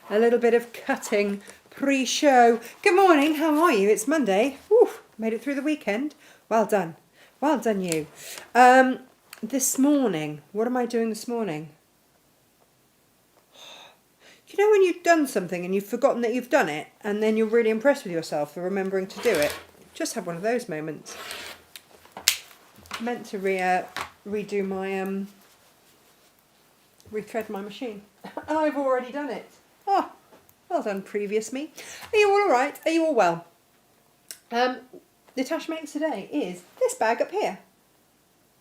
a little bit of cutting pre-show. Good morning, how are you? It's Monday. Whew, made it through the weekend. Well done. Well done you. This morning, what am I doing this morning? You know when you've done something and you've forgotten that you've done it and then you're really impressed with yourself for remembering to do it? Just have one of those moments. I meant to redo my, rethread my machine. And I've already done it. Oh, well done previous me. Are you all alright? Are you all well? Natasha Makes today is this bag up here.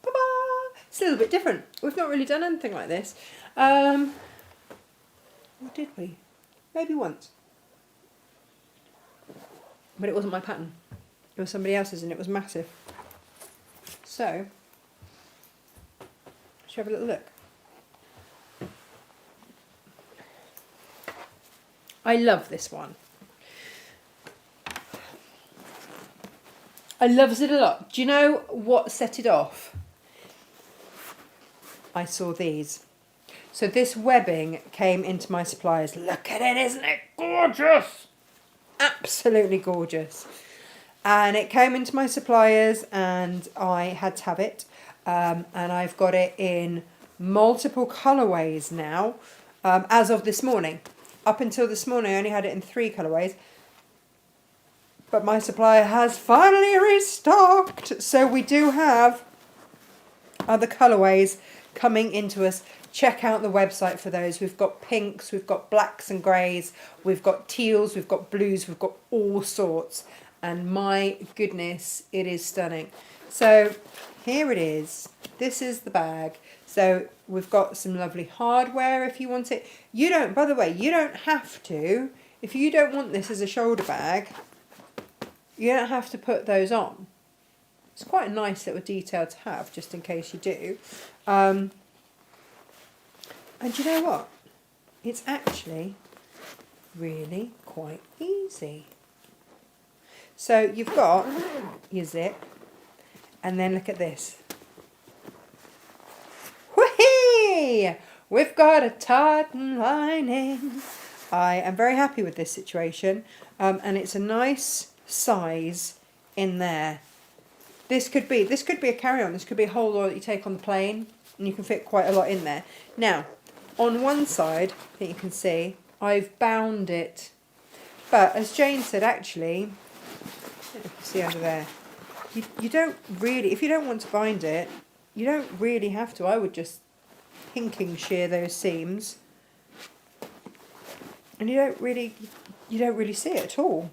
Ta-da! It's a little bit different. We've not really done anything like this. Or did we? Maybe once. But it wasn't my pattern. It was somebody else's and it was massive. So, should we have a little look? I love this one. I loves it a lot. Do you know what set it off? I saw these. So this webbing came into my suppliers. Look at it, isn't it gorgeous? Absolutely gorgeous. And it came into my suppliers and I had to have it. And I've got it in multiple colourways now, as of this morning. Up until this morning I only had it in 3 colourways. But my supplier has finally restocked. So we do have other colourways coming into us. Check out the website for those. We've got pinks, we've got blacks and greys, we've got teals, we've got blues, we've got all sorts. And my goodness, it is stunning. So here it is. This is the bag. So we've got some lovely hardware if you want it. You don't, by the way, you don't have to, if you don't want this as a shoulder bag, you don't have to put those on. It's quite a nice little detail to have, just in case you do. And you know what? It's actually really quite easy. So you've got your zip, and then look at this. Whee! We've got a tartan lining. I am very happy with this situation, and it's a nice size in there. This could be a carry-on. This could be a holder that you take on the plane, and you can fit quite a lot in there. Now, on one side, I think you can see, I've bound it. But as Jane said, actually, I don't know if you see under there, you don't really, if you don't want to bind it, you don't really have to. I would just pinking shear those seams, and you don't really see it at all.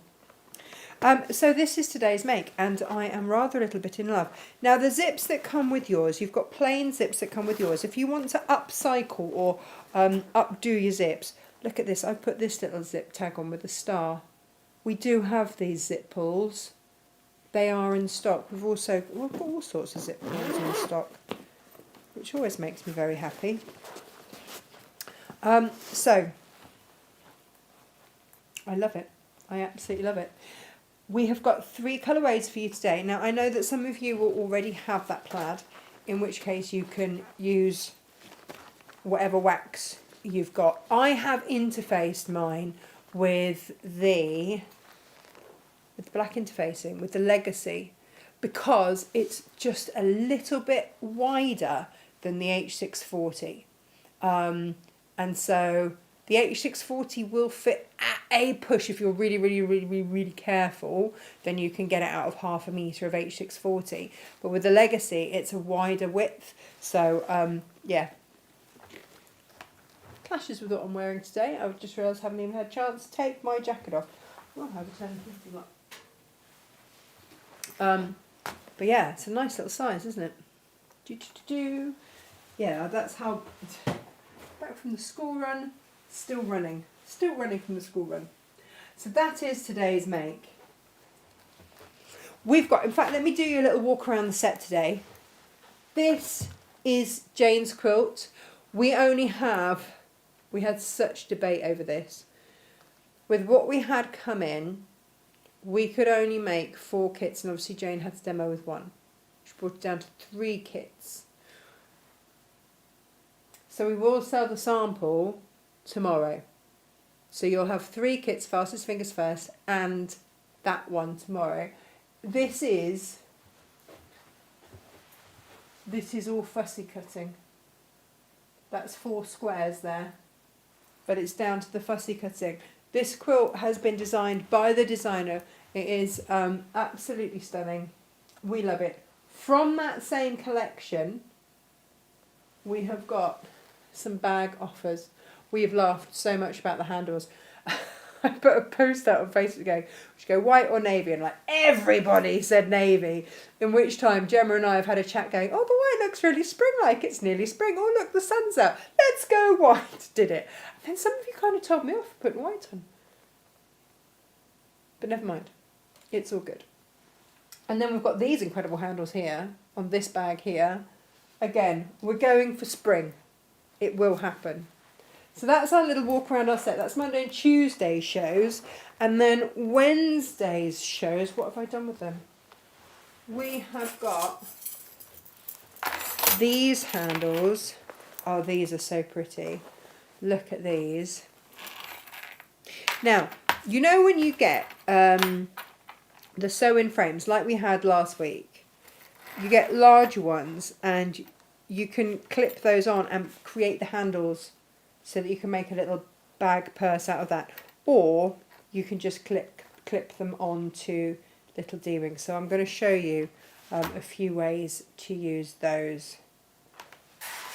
So this is today's make, and I am rather a little bit in love. Now the zips that come with yours, you've got plain zips that come with yours. If you want to upcycle or updo your zips, look at this. I've put this little zip tag on with a star. We do have these zip pulls. They are in stock. We've got all sorts of zip pulls in stock, which always makes me very happy. So I love it. I absolutely love it. We have got 3 colourways for you today. Now, I know that some of you will already have that plaid, in which case you can use whatever wax you've got. I have interfaced mine with the black interfacing, with the Legacy, because it's just a little bit wider than the H640. And so the H640 will fit at a push. If you're really careful, then you can get it out of 1/2 metre of H640. But with the Legacy, it's a wider width. So, yeah. Clashes with what I'm wearing today. I've just realised I haven't even had a chance to take my jacket off. Oh, I have a 10-50 lot. But yeah, it's a nice little size, isn't it? Yeah, that's how... Back from the school run. Still running from the school run. So that is today's make. We've got, in fact, let me do you a little walk around the set today. This is Jane's quilt. We had such debate over this. With what we had come in, we could only make 4 kits, and obviously Jane had to demo with 1. She brought it down to 3 kits. So we will sell the sample tomorrow. So you'll have 3 kits, fastest fingers first, and that one tomorrow. This is all fussy cutting. That's 4 squares there, but it's down to the fussy cutting. This quilt has been designed by the designer. It is absolutely stunning. We love it. From that same collection, we have got some bag offers. We have laughed so much about the handles. I put a post out on Facebook going, should go white or navy? And like everybody said navy. In which time Gemma and I have had a chat going, oh, the white looks really spring-like. It's nearly spring. Oh, look, the sun's out. Let's go white. Did it. And then some of you kind of told me off for putting white on. But never mind. It's all good. And then we've got these incredible handles here on this bag here. Again, we're going for spring. It will happen. So that's our little walk around our set. That's Monday and Tuesday shows. And then Wednesday's shows, what have I done with them? We have got these handles. Oh, these are so pretty. Look at these. Now, you know when you get the sew-in frames like we had last week, you get larger ones and you can clip those on and create the handles so that you can make a little bag purse out of that, or you can just clip them onto little D-rings. So I'm going to show you a few ways to use those.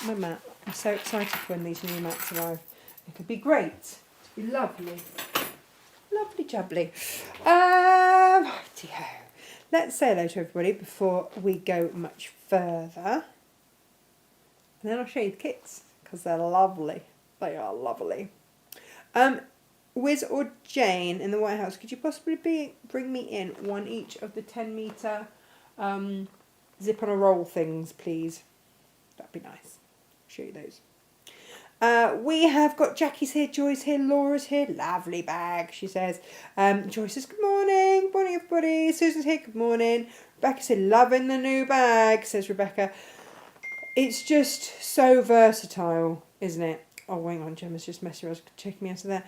My mat. I'm so excited for when these new mats arrive. It'll be great. It'll be lovely. Lovely jubbly. Righty-ho. Let's say hello to everybody before we go much further. And then I'll show you the kits, because they're lovely. They are lovely. Wiz or Jane in the White House, could you possibly bring me in one each of the 10 metre zip on a roll things, please? That'd be nice. I'll show you those. We have got Jackie's here, Joy's here, Laura's here. Lovely bag, she says. Joy says, good morning. Morning, everybody. Susan's here, good morning. Rebecca said, loving the new bag, says Rebecca. It's just so versatile, isn't it? Oh, hang on, Gemma's just messing around, checking me out of there.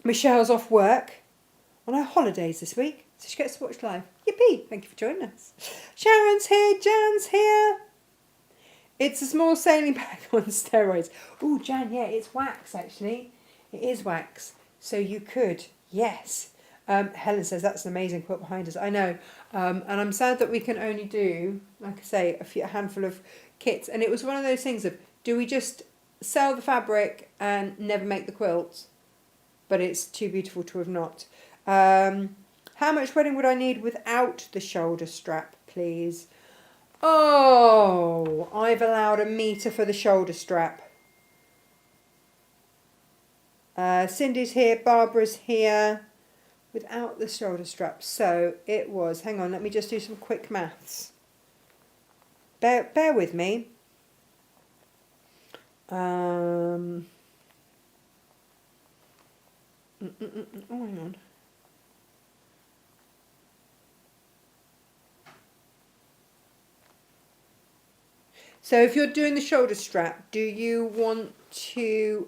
Michelle's off work on her holidays this week, so she gets to watch live. Yippee! Thank you for joining us. Sharon's here, Jan's here. It's a small sailing bag on steroids. Oh, Jan, yeah, it's wax, actually. It is wax. So you could, yes. Helen says that's an amazing quilt behind us. I know. And I'm sad that we can only do, like I say, a handful of kits. And it was one of those things of, do we just sell the fabric and never make the quilts? But it's too beautiful to have not. How much wedding would I need without the shoulder strap, please? Oh, I've allowed 1 metre for the shoulder strap. Cindy's here, Barbara's here. Without the shoulder strap. So it was, hang on, let me just do some quick maths. Bear with me. Oh, hang on. So if you're doing the shoulder strap, do you want to,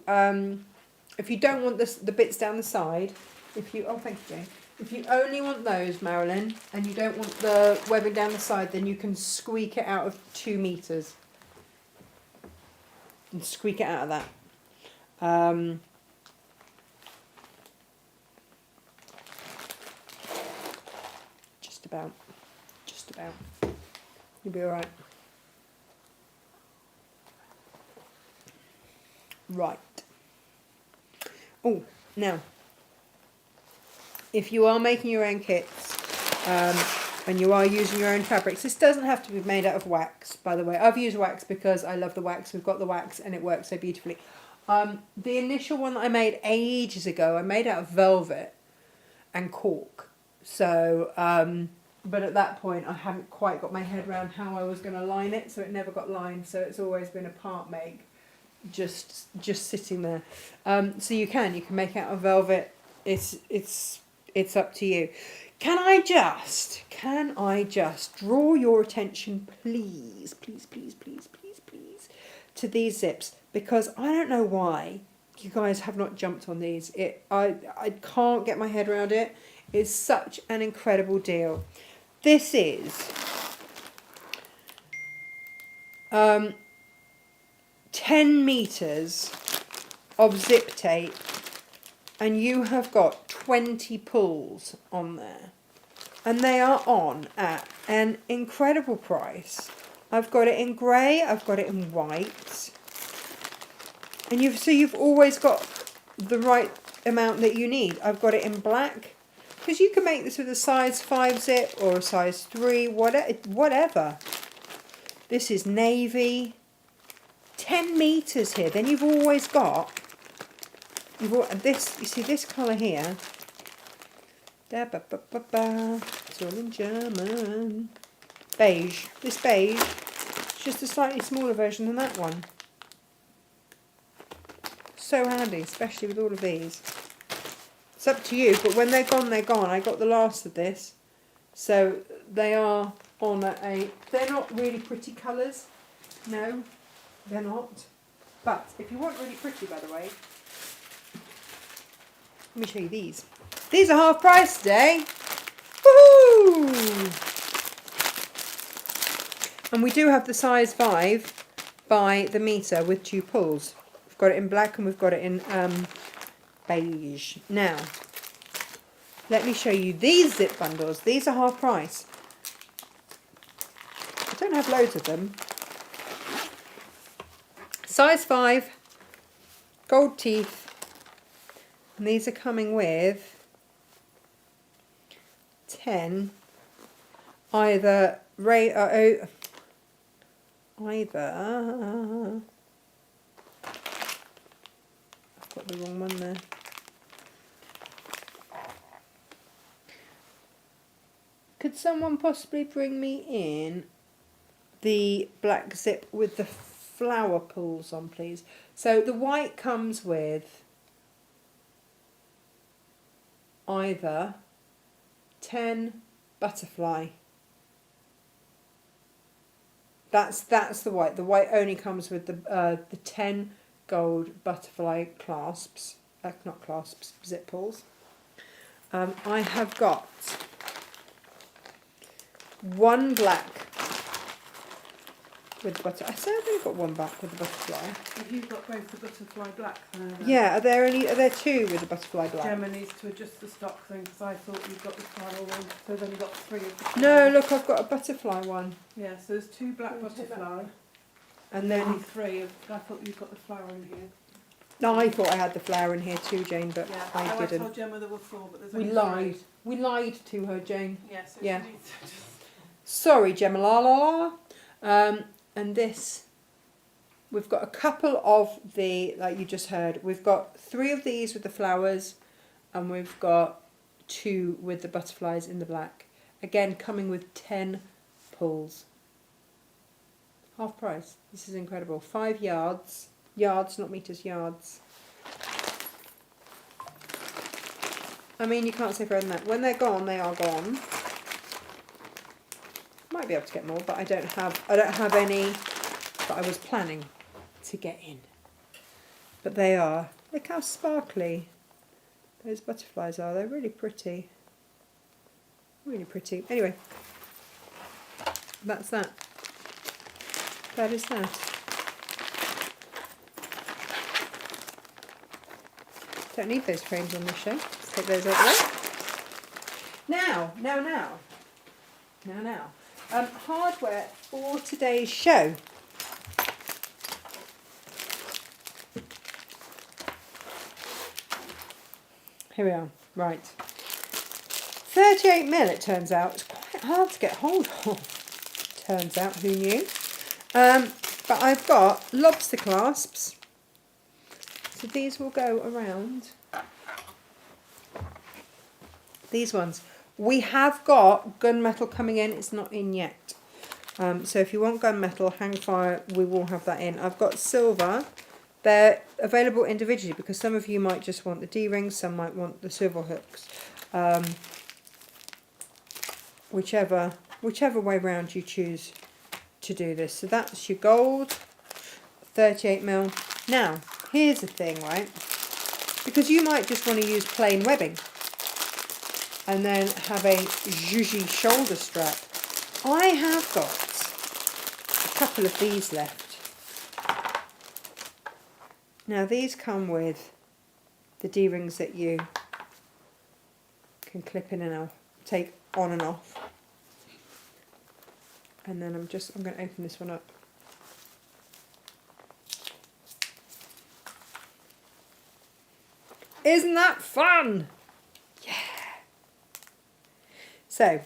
if you don't want the bits down the side, if you, oh thank you Jane, if you only want those, Marilyn, and you don't want the webbing down the side, then you can squeak it out of 2 metres. And squeak it out of that. Just about. You'll be alright. Right. Oh, now, if you are making your own kits, and you are using your own fabrics, this doesn't have to be made out of wax, by the way. I've used wax because I love the wax. We've got the wax and it works so beautifully. The initial one that I made ages ago, I made out of velvet and cork. So, but at that point I hadn't quite got my head around how I was going to line it, so it never got lined. So it's always been a part make, just sitting there. So you can make out of velvet. It's up to you. Can I just draw your attention, please, to these zips? Because I don't know why You guys have not jumped on these. I can't get my head around it. It's such an incredible deal. This is 10 meters of zip tape, and you have got 20 pulls on there, and they are on at an incredible price. I've got it in grey, I've got it in white, and you've always got the right amount that you need. I've got it in black, because you can make this with a size 5 zip or a size 3, whatever. This is navy. 10 meters here. Then you've always got this. You see this colour here. It's all in German. Beige. This beige is just a slightly smaller version than that one. So handy, especially with all of these. It's up to you, but when they're gone, they're gone. I got the last of this, so they are on they're not really pretty colours. No, they're not. But if you want really pretty, by the way, let me show you these. These are half price today. Woohoo! And we do have the size 5 by the metre with 2 pulls. We've got it in black and we've got it in beige. Now, let me show you these zip bundles. These are half price. I don't have loads of them. Size 5, gold teeth, and these are coming with 10 either I've got the wrong one there. Could someone possibly bring me in the black zip with the flower pulls on, please? So the white comes with either 10 butterfly. That's the white. The white only comes with the 10 gold butterfly clasps, not clasps, zip pulls. I have got one black with the butterfly. I say I've only got one black with the butterfly. Have you got both the butterfly black? Yeah, are there 2 with the butterfly black? Gemma needs to adjust the stock thing because I thought you'd got the flower one, so then you've got 3 of the No, look, I've got a butterfly one. Yeah, so there's 2 black butterfly. And then only 3 of, I thought you'd got the flower in here. No, I thought I had the flower in here too, Jane, but Yeah, I didn't. I told Gemma there were 4, but there's We only lied. 3. We lied to her, Jane. Yeah, so Yeah. she needs to just... Sorry, Gemma, la la la. And this, we've got a couple of the, like you just heard, we've got 3 of these with the flowers, and we've got 2 with the butterflies in the black. Again, coming with 10 pulls. Half price. This is incredible. 5 yards. Yards, not meters, yards. I mean, you can't say further than that. When they're gone, they are gone. Might be able to get more, but I don't have any that I was planning to get in. But they are. Look how sparkly those butterflies are. They're really pretty. Really pretty. Anyway, that's that. That is that. Don't need those frames on this show. Let's take those out of the way. Now. Hardware for today's show. Here we are. Right. 38mm, it turns out. It's quite hard to get hold of. Turns out, who knew? But I've got lobster clasps. So these will go around. These ones. We have got gunmetal coming in. It's not in yet. So if you want gunmetal, hang fire, we will have that in. I've got silver. They're available individually because some of you might just want the D-rings, some might want the swivel hooks. Whichever way round you choose to do this. So that's your gold, 38mm. Now, here's the thing, right? because you might just want to use plain webbing and then have a zhuzhy shoulder strap. I have got a couple of these left. Now these come with the D-rings that you can clip in and out, take on and off. And then I'm going to open this one up. Isn't that fun? Yeah. So,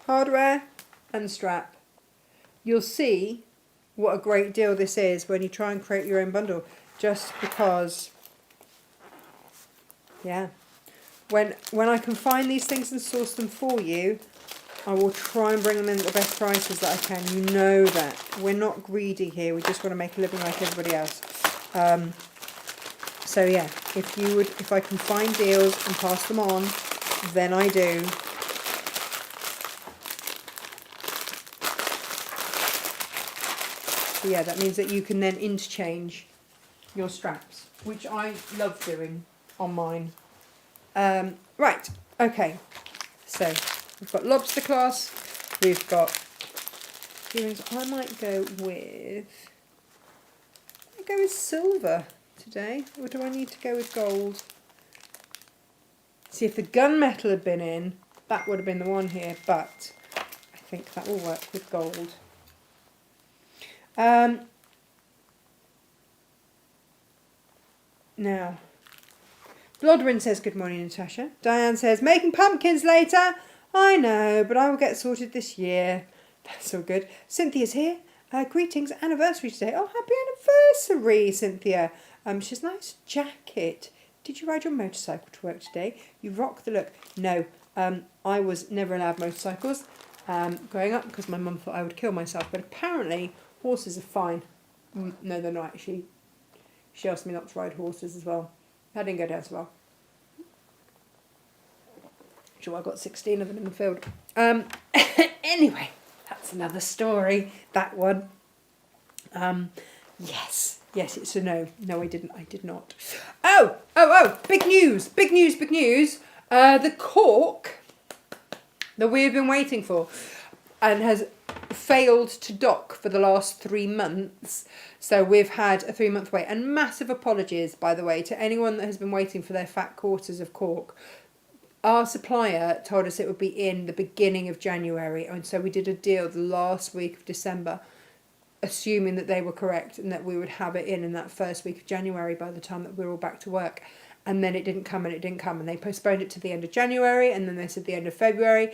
hardware and strap. You'll see what a great deal this is when you try and create your own bundle. Just because, yeah. When I can find these things and source them for you, I will try and bring them in at the best prices that I can. You know that. We're not greedy here. We just want to make a living like everybody else. So yeah, if I can find deals and pass them on, then I do. So yeah, that means that you can then interchange your straps, which I love doing on mine. Right, okay. So we've got lobster clasp, we've got earrings. I might go with silver today, or do I need to go with gold? See, if the gunmetal had been in, that would have been the one here, but I think that will work with gold. Now, Blodrin says, good morning, Natasha. Diane says, making pumpkins later. I know, but I will get sorted this year. That's all good. Cynthia's here. Greetings, anniversary today. Oh, happy anniversary, Cynthia. She has a nice jacket. Did you ride your motorcycle to work today? You rock the look. No, I was never allowed motorcycles growing up because my mum thought I would kill myself. But apparently horses are fine. No, they're not actually. She asked me not to ride horses as well. That didn't go down so well. Sure, I got 16 of them in the field. Anyway, that's another story, that one. Yes, it's a no. No, I didn't. I did not. Oh, big news. The cork that we have been waiting for and has failed to dock for the last 3 months. So we've had a 3-month wait. And massive apologies, by the way, to anyone that has been waiting for their fat quarters of cork. Our supplier told us it would be in the beginning of January. And so we did a deal the last week of December, assuming that they were correct and that we would have it in that first week of January by the time that we were all back to work. And then it didn't come. And they postponed it to the end of January, and then they said the end of February.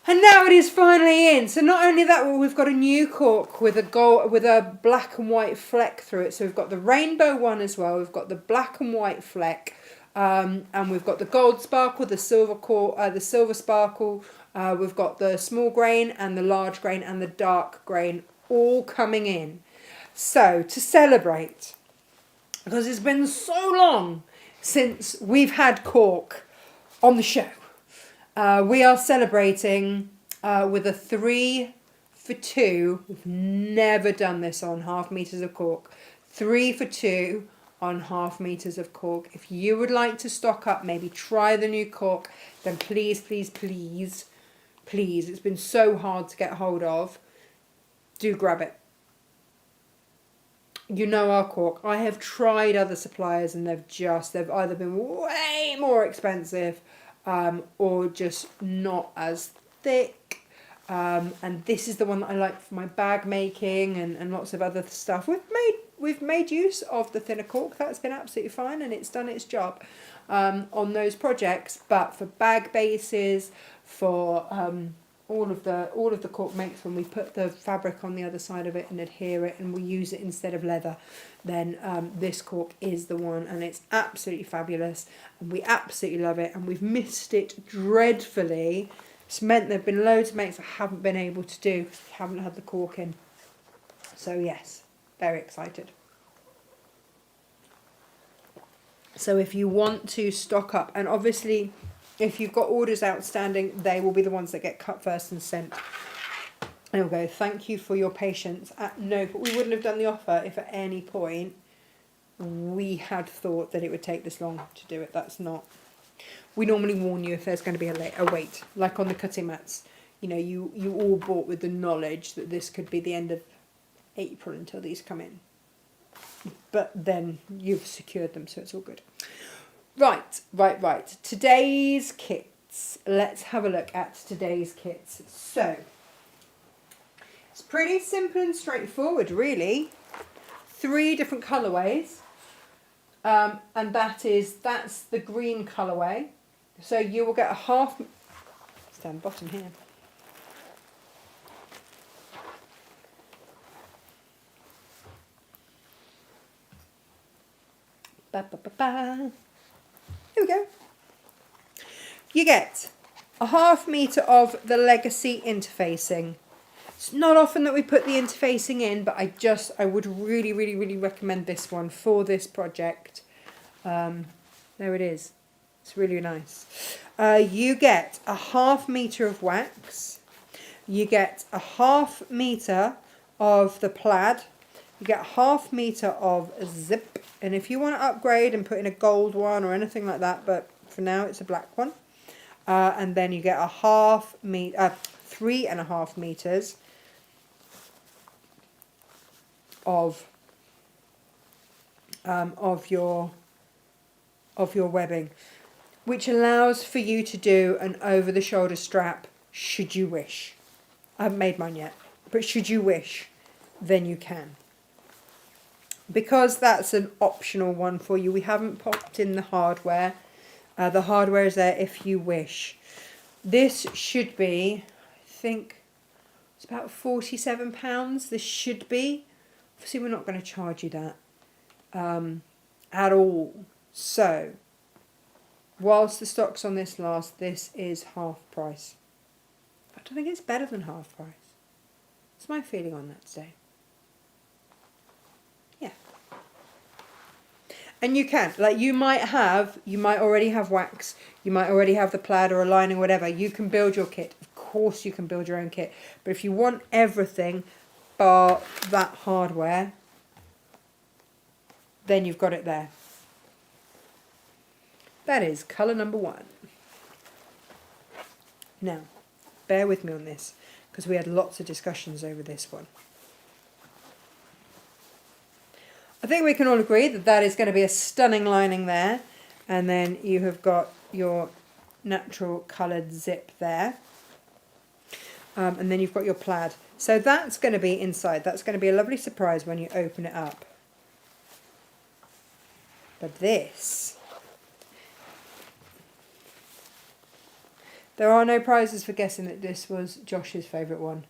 And now it is finally in. So not only that, well, we've got a new cork with a black and white fleck through it. So we've got the rainbow one as well. We've got the black and white fleck, and we've got the gold sparkle, the silver cork, the silver sparkle. We've got the small grain and the large grain and the dark grain all coming in. So to celebrate, because it's been so long since we've had cork on the show. We are celebrating with a 3 for 2. We've never done this on half meters of cork. 3 for 2 on half meters of cork. If you would like to stock up, maybe try the new cork, then please, it's been so hard to get hold of. Do grab it. You know our cork. I have tried other suppliers and they've either been way more expensive or just not as thick. And this is the one that I like for my bag making and lots of other stuff. We've made use of the thinner cork. That's been absolutely fine and it's done its job on those projects. But for bag bases, for all of the cork makes, when we put the fabric on the other side of it and adhere it and we use it instead of leather, then this cork is the one, and it's absolutely fabulous and we absolutely love it, and we've missed it dreadfully. It's meant there have been loads of makes I haven't been able to do because we haven't had the cork in. So yes, very excited. So if you want to stock up, and obviously if you've got orders outstanding, they will be the ones that get cut first and sent. There we go. Thank you for your patience. No, but we wouldn't have done the offer if at any point we had thought that it would take this long to do it. That's not. We normally warn you if there's going to be a wait, like on the cutting mats. You know, you all bought with the knowledge that this could be the end of April until these come in. But then you've secured them, so it's all good. Right. Today's kits. Let's have a look at today's kits. So, it's pretty simple and straightforward, really. 3 different colourways. And that's the green colourway. So you will get a half... It's down the bottom here. Ba, ba, ba, ba. Here we go. You get a ½ metre of the legacy interfacing. It's not often that we put the interfacing in, but I would really, really, really recommend this one for this project. There it is. It's really nice. You get a ½ metre of wax. You get a ½ metre of the plaid. You get a ½ metre of zip. And if you want to upgrade and put in a gold one or anything like that, but for now it's a black one. And then you get a 3.5 metres of your webbing, which allows for you to do an over the shoulder strap should you wish. I haven't made mine yet, but should you wish, then you can. Because that's an optional one for you, we haven't popped in the hardware. The hardware is there if you wish. This should be, I think, it's about £47. This should be. Obviously, we're not going to charge you that at all. So, whilst the stock's on this last, this is half price. I don't think it's better than half price. That's my feeling on that today. Yeah. And you can, like you might already have wax, you might already have the plaid or a lining or whatever. You can build your kit. Of course you can build your own kit. But if you want everything bar that hardware, then you've got it there. That is colour number 1. Now, bear with me on this, because we had lots of discussions over this one. I think we can all agree that that is going to be a stunning lining there. And then you have got your natural coloured zip there. And then you've got your plaid. So that's going to be inside. That's going to be a lovely surprise when you open it up. But this... There are no prizes for guessing that this was Josh's favourite one.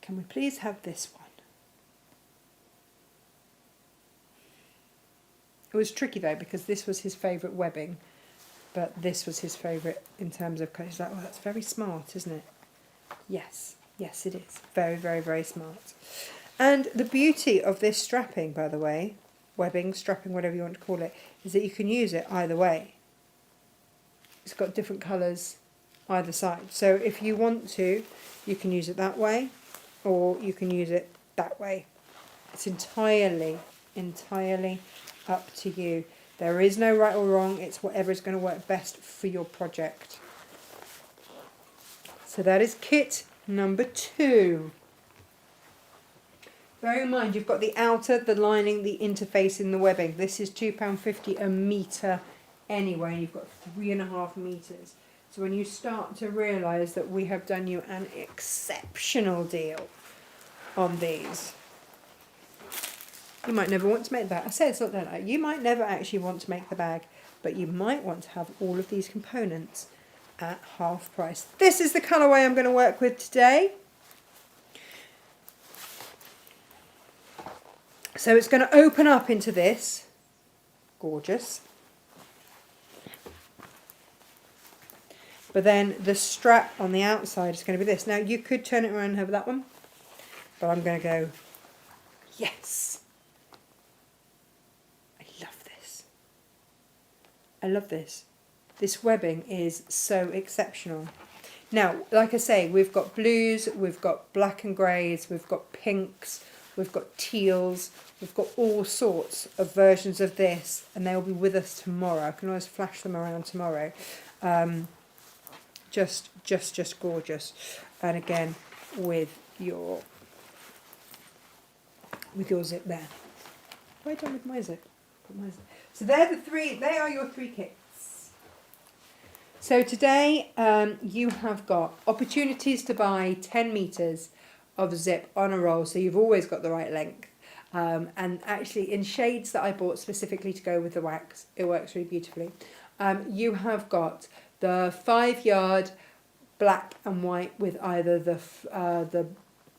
Can we please have this one? It was tricky though, because this was his favourite webbing, but this was his favourite in terms of colour. He's like, oh, that's very smart, isn't it? Yes, yes it is. Very, very, very smart. And the beauty of this strapping, by the way, webbing, strapping, whatever you want to call it, is that you can use it either way. It's got different colours either side. So if you want to, you can use it that way, or you can use it that way. It's entirely up to you. There is no right or wrong. It's whatever is going to work best for your project. So that is kit number 2. Bear in mind, you've got the outer, the lining, the interface in the webbing. This is £2.50 a metre anyway, and you've got 3.5 metres. So when you start to realise that we have done you an exceptional deal on these, you might never want to make the bag. I say it's not that. You might never actually want to make the bag, but you might want to have all of these components at half price. This is the colourway I'm going to work with today. So it's going to open up into this. Gorgeous. But then the strap on the outside is going to be this. Now you could turn it around and have that one, but I'm going to go, yes. I love this. I love this. This webbing is so exceptional. Now, like I say, we've got blues, we've got black and greys, we've got pinks, we've got teals, we've got all sorts of versions of this, and they'll be with us tomorrow. I can always flash them around tomorrow. Just gorgeous. And again, with your zip there. What have I done with my zip? So they are your 3 kits. So today you have got opportunities to buy 10 metres of zip on a roll, so you've always got the right length. And actually in shades that I bought specifically to go with the wax, it works really beautifully. You have got the 5-yard black and white with either the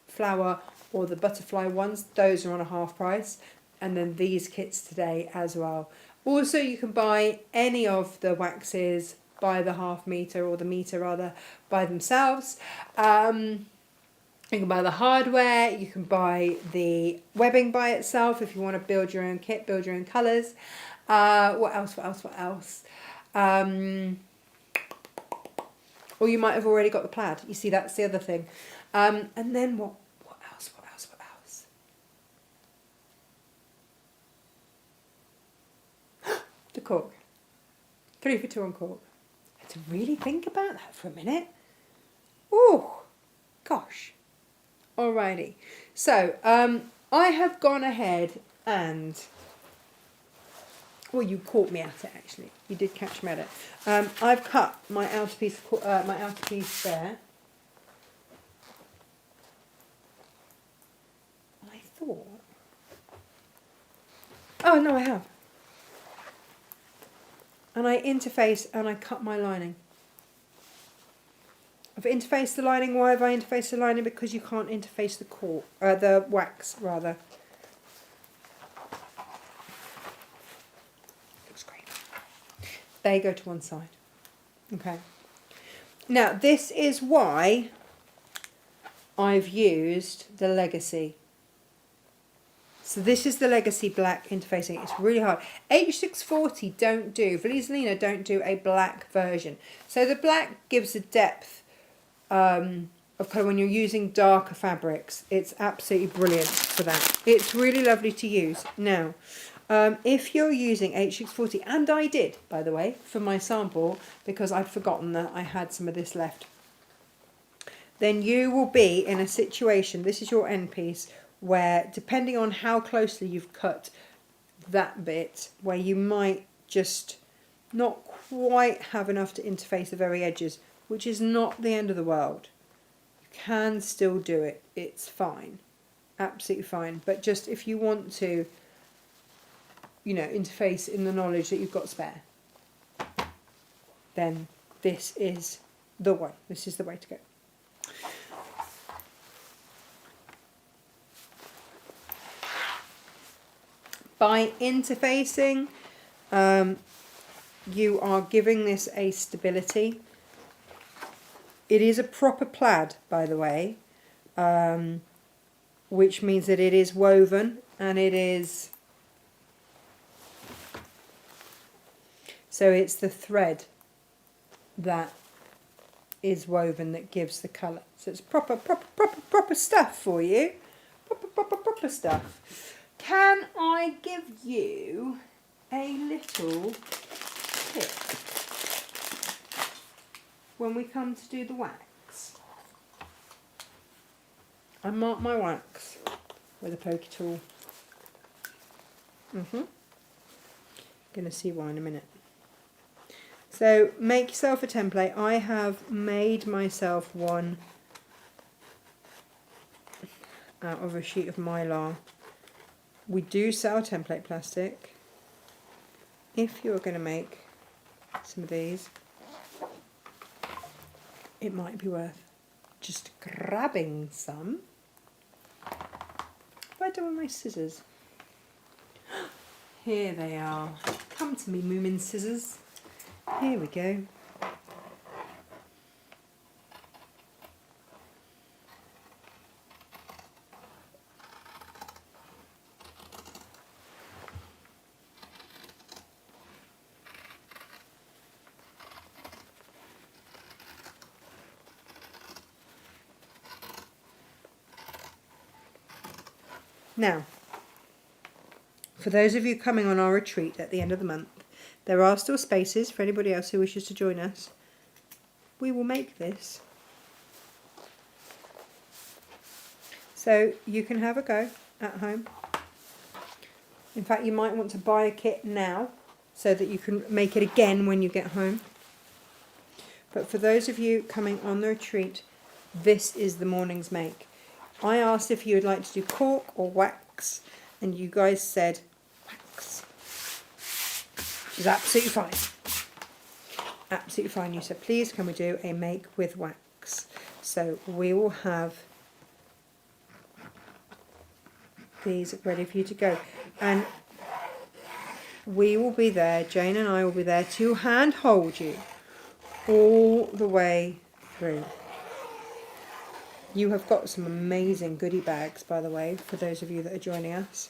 flower or the butterfly ones. Those are on a half price. And then these kits today as well. Also, you can buy any of the waxes by the half metre, or the metre rather, by themselves. You can buy the hardware, you can buy the webbing by itself if you want to build your own kit, build your own colours. What else? Or you might have already got the plaid. You see, that's the other thing. And then what else? The cork. 3 for 2 on cork. I had to really think about that for a minute. Oh, gosh. Alrighty. So, I have gone ahead and... Well, you caught me at it, actually. You did catch me at it. I've cut my outer piece there. I thought... Oh, no, I have. And I interface and I cut my lining. I've interfaced the lining. Why have I interfaced the lining? Because you can't interface the wax rather. Looks great. They go to one side. Okay. Now this is why I've used the Legacy. So this is the Legacy black interfacing. It's really hard. H640 Vlisolina don't do a black version. So the black gives a depth of colour when you're using darker fabrics. It's absolutely brilliant for that. It's really lovely to use. Now, if you're using H640, and I did, by the way, for my sample, because I'd forgotten that I had some of this left, then you will be in a situation, this is your end piece, where depending on how closely you've cut that bit, where you might just not quite have enough to interface the very edges, which is not the end of the world. You can still do it. It's fine. Absolutely fine. But just if you want to, interface in the knowledge that you've got spare, then this is the way. This is the way to go. By interfacing, you are giving this a stability. It is a proper plaid, by the way, which means that it is woven, and it is... So it's the thread that is woven that gives the colour. So it's proper stuff for you. Proper stuff. Can I give you a little tip when we come to do the wax? I mark my wax with a pokey tool. Gonna see why in a minute. So make yourself a template. I have made myself one out of a sheet of mylar. We do sell template plastic. If you're going to make some of these, it might be worth just grabbing some. What have I done with my scissors? Here they are. Come to me, Moomin scissors. Here we go. Now, for those of you coming on our retreat at the end of the month, there are still spaces for anybody else who wishes to join us. We will make this. So you can have a go at home. In fact, you might want to buy a kit now so that you can make it again when you get home. But for those of you coming on the retreat, this is the morning's make. I asked if you would like to do cork or wax, and you guys said wax. Which is absolutely fine. Absolutely fine. You said, please can we do a make with wax? So we will have these ready for you to go. And we will be there, Jane and I will be there to hand hold you all the way through. You have got some amazing goodie bags, by the way, for those of you that are joining us.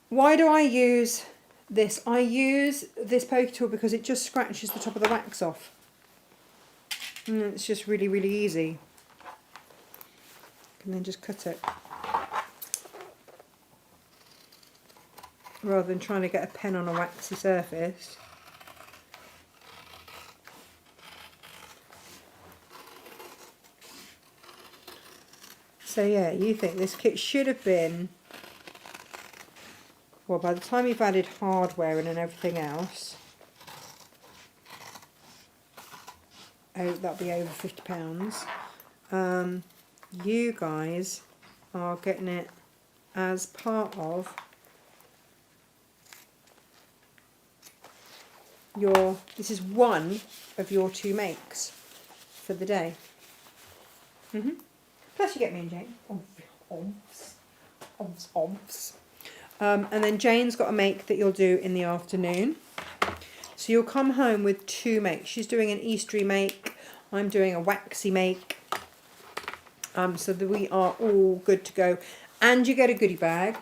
Why do I use this? I use this poke tool because it just scratches the top of the wax off. And it's just really, really easy. And then just cut it. Rather than trying to get a pen on a waxy surface. So yeah, you think this kit should have been, well, by the time you've added hardware in and everything else, oh, that'll be over £50. You guys are getting it as part of your, this is one of your 2 makes for the day. Plus you get me and Jane. Omps. And then Jane's got a make that you'll do in the afternoon. So you'll come home with 2 makes. She's doing an Eastery make. I'm doing a waxy make. So that we are all good to go. And you get a goodie bag,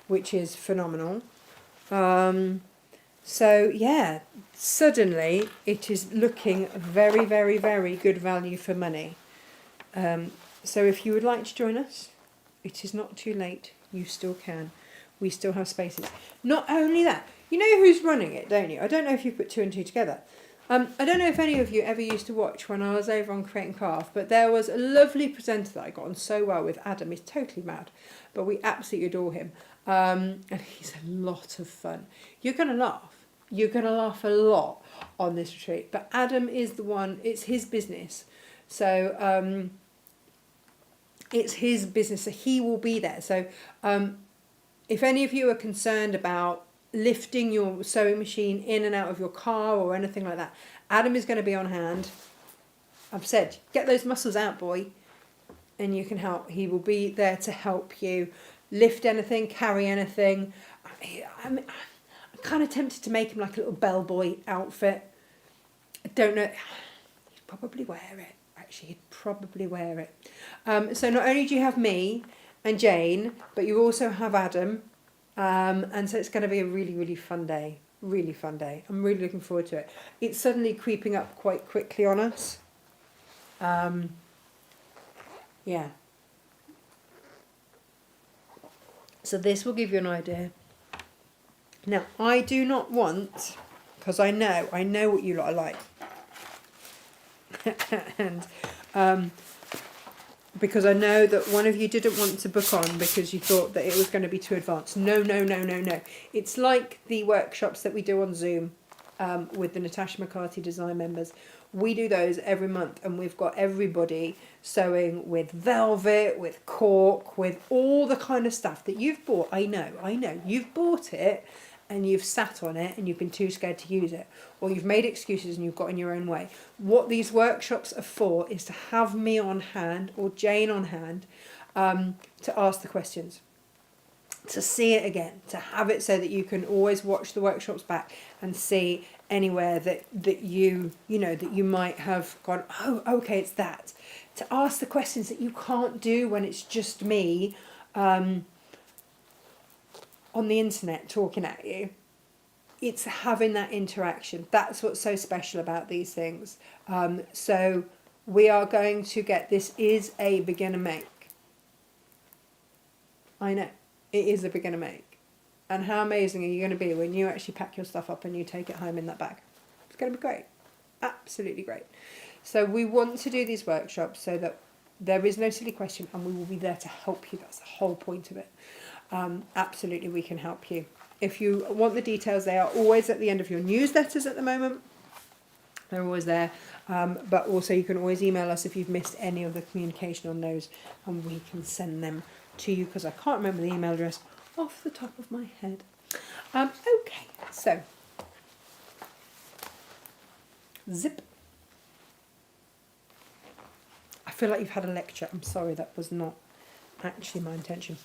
which is phenomenal. So yeah, suddenly it is looking very, very, very good value for money. So if you would like to join us, it is not too late. You still can. We still have spaces. Not only that, you know who's running it, don't you? I don't know if you put 2 and 2 together. I don't know if any of you ever used to watch when I was over on Create and Craft, but there was a lovely presenter that I got on so well with, Adam. He's totally mad, but we absolutely adore him. And he's a lot of fun. You're going to laugh. You're going to laugh a lot on this retreat. But Adam is the one, it's his business. So it's his business, so he will be there. So if any of you are concerned about lifting your sewing machine in and out of your car or anything like that, Adam is going to be on hand. I've said, get those muscles out, boy, and you can help. He will be there to help you lift anything, carry anything. I'm kind of tempted to make him like a little bellboy outfit. I don't know. He'd probably wear it. Actually, he'd probably wear it. So not only do you have me and Jane, but you also have Adam. And so it's going to be a really, really fun day. Really fun day. I'm really looking forward to it. It's suddenly creeping up quite quickly on us. Yeah. So this will give you an idea. Now, I do not want, because I know what you lot are like. And because I know that one of you didn't want to book on because you thought that it was going to be too advanced. No. It's like the workshops that we do on Zoom with the Natasha Makes design members. We do those every month, and we've got everybody sewing with velvet, with cork, with all the kind of stuff that you've bought. I know. You've bought it and you've sat on it and you've been too scared to use it, or you've made excuses and you've got in your own way. What these workshops are for is to have me on hand or Jane on hand to ask the questions, to see it again, to have it so that you can always watch the workshops back and see anywhere that you might have gone, oh, okay, it's that. To ask the questions that you can't do when it's just me on the internet talking at you. It's having that interaction. That's what's so special about these things. So we are going to get, this is a beginner make. I know. It is a beginner make. And how amazing are you going to be when you actually pack your stuff up and you take it home in that bag? It's going to be great. Absolutely great. So we want to do these workshops so that there is no silly question and we will be there to help you. That's the whole point of it. Absolutely, we can help you. If you want the details, they are always at the end of your newsletters at the moment. They're always there. But also you can always email us if you've missed any of the communication on those and we can send them to you because I can't remember the email address off the top of my head. Okay, so zip. I feel like you've had a lecture. I'm sorry, that was not actually my intention.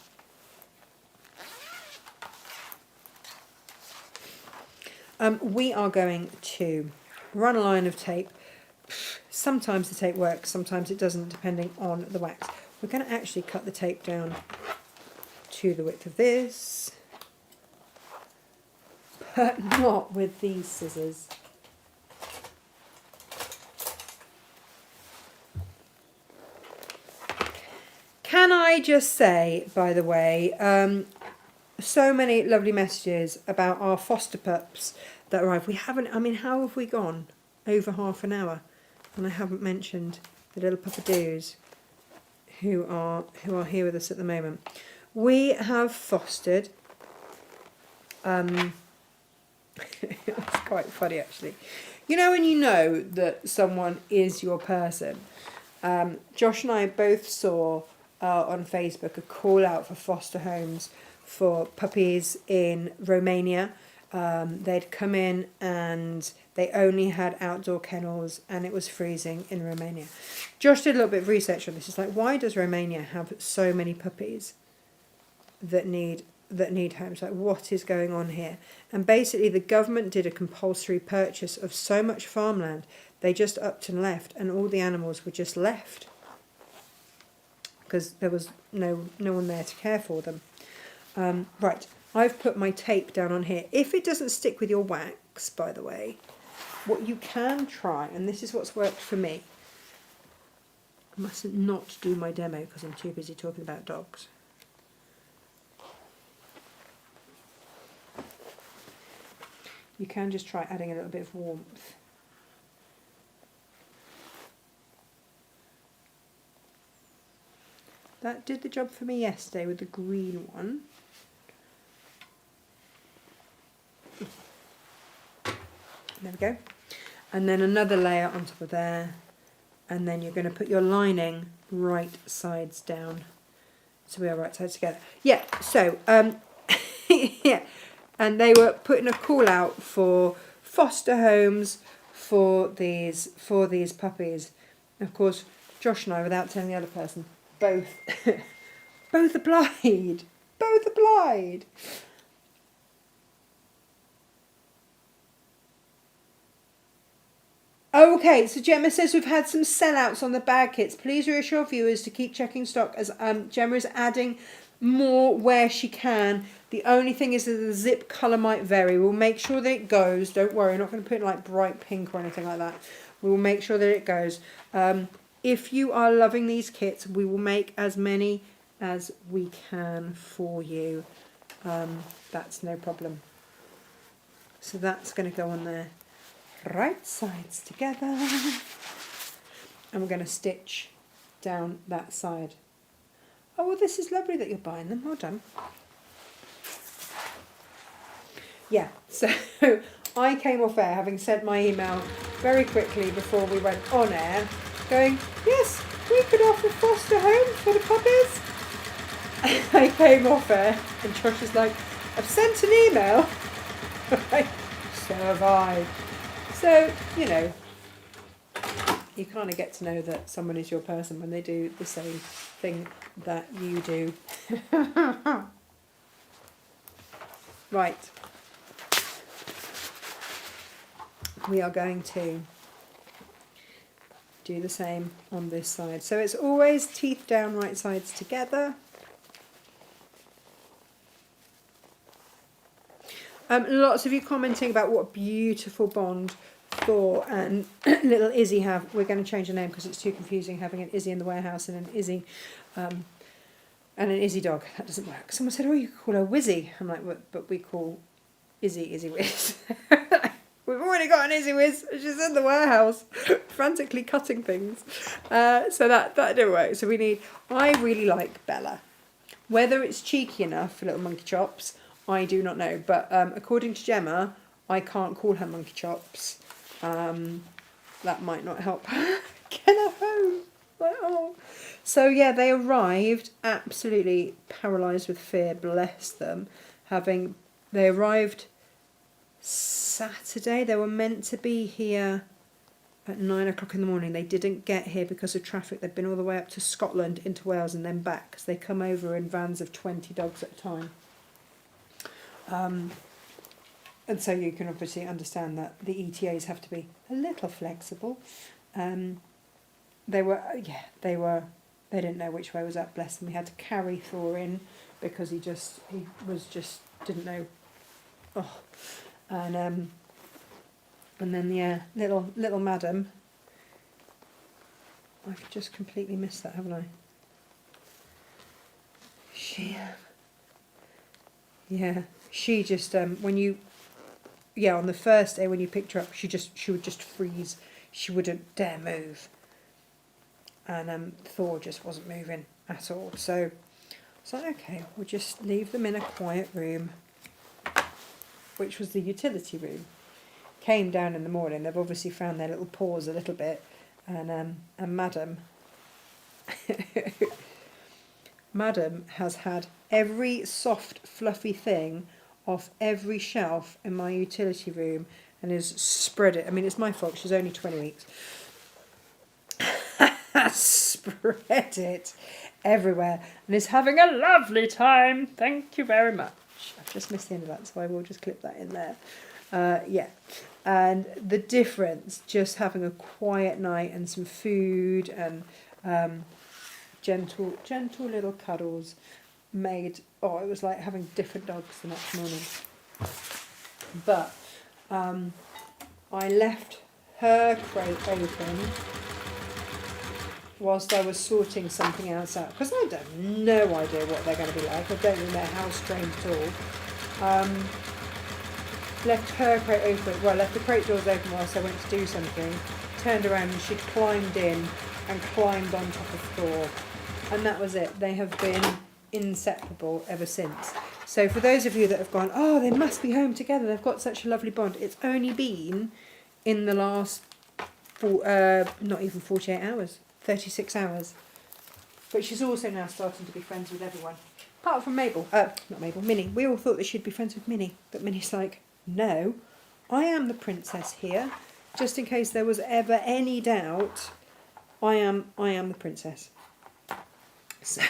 We are going to run a line of tape. Sometimes the tape works, sometimes it doesn't, depending on the wax. We're going to actually cut the tape down to the width of this, but not with these scissors. Can I just say, by the way, so many lovely messages about our foster pups that arrived. We haven't, I mean, how have we gone? Over half an hour. And I haven't mentioned the little puppadoos who are here with us at the moment. We have fostered, it's quite funny actually. You know when you know that someone is your person? Josh and I both saw on Facebook a call out for foster homes for puppies in Romania. They'd come in and they only had outdoor kennels and it was freezing in Romania. Josh did a little bit of research on this. It's like, why does Romania have so many puppies that need homes? Like, what is going on here? And basically the government did a compulsory purchase of so much farmland, they just upped and left, and all the animals were just left because there was no one there to care for them. Right, I've put my tape down on here. If it doesn't stick with your wax, by the way, what you can try, and this is what's worked for me, I mustn't not do my demo because I'm too busy talking about dogs. You can just try adding a little bit of warmth. That did the job for me yesterday with the green one. There we go. And then another layer on top of there. And then you're going to put your lining right sides down. So we are right sides together. Yeah, so, yeah. And they were putting a call out for foster homes for these puppies. And of course, Josh and I, without telling the other person, both applied. Both applied. Okay, so Gemma says we've had some sellouts on the bag kits. Please reassure viewers to keep checking stock as Gemma is adding more where she can. The only thing is that the zip colour might vary. We'll make sure that it goes. Don't worry, we're not going to put it like bright pink or anything like that. We will make sure that it goes. If you are loving these kits, we will make as many as we can for you. That's no problem. So that's going to go on there. Right sides together. And we're going to stitch down that side. Oh, well, this is lovely that you're buying them. Well done. Yeah, so I came off air having sent my email very quickly before we went on air, going, yes, we could offer foster homes for the puppies. I came off air and Josh is like, I've sent an email. So have I. So, you know, you kind of get to know that someone is your person when they do the same thing that you do. Right. We are going to do the same on this side. So it's always teeth down, right sides together. Lots of you commenting about what beautiful bond Thor and little Izzy have. We're going to change the name because it's too confusing having an Izzy in the warehouse and an Izzy And an Izzy dog, that doesn't work. Someone said, oh, you could call her Wizzy. I'm like, but we call Izzy Whiz. We've already got an Izzy Whiz. She's in the warehouse, frantically cutting things. So that didn't work. So I really like Bella. Whether it's cheeky enough for little monkey chops, I do not know. But according to Gemma, I can't call her monkey chops. That might not help get her home. Like, oh. So yeah, they arrived absolutely paralysed with fear, bless them. They arrived Saturday. They were meant to be here at 9 o'clock in the morning. They didn't get here because of traffic. They've been all the way up to Scotland, into Wales and then back, because they come over in vans of 20 dogs at a time. And so you can obviously understand that the ETAs have to be a little flexible. They didn't know which way was up, bless them. We had to carry Thor in because he didn't know. Oh, and then yeah, little madam. I've just completely missed that, haven't I? She just on the first day when you picked her up, she would just freeze. She wouldn't dare move. And Thor just wasn't moving at all. So it's like, okay, we'll just leave them in a quiet room, which was the utility room. Came down in the morning. They've obviously found their little paws a little bit, and Madam, Madam has had every soft, fluffy thing off every shelf in my utility room and has spread it. I mean, it's my fault. She's only 20 weeks. Spread it everywhere and is having a lovely time. Thank you very much. I've just missed the end of that, so I will just clip that in there. And the difference, just having a quiet night and some food and gentle little cuddles made, it was like having different dogs the next morning. But I left her crate open whilst I was sorting something else out, because I have no idea what they're going to be like. I don't think they're house trained at all. Left her crate open, left the crate doors open whilst I went to do something, turned around and she'd climbed in and climbed on top of Thor. And that was it. They have been inseparable ever since. So for those of you that have gone, oh, they must be home together, they've got such a lovely bond, it's only been in the last, not even 48 hours. 36 hours. But she's also now starting to be friends with everyone. Apart from Mabel. Not Mabel, Minnie. We all thought that she'd be friends with Minnie. But Minnie's like, no, I am the princess here. Just in case there was ever any doubt, I am the princess. So,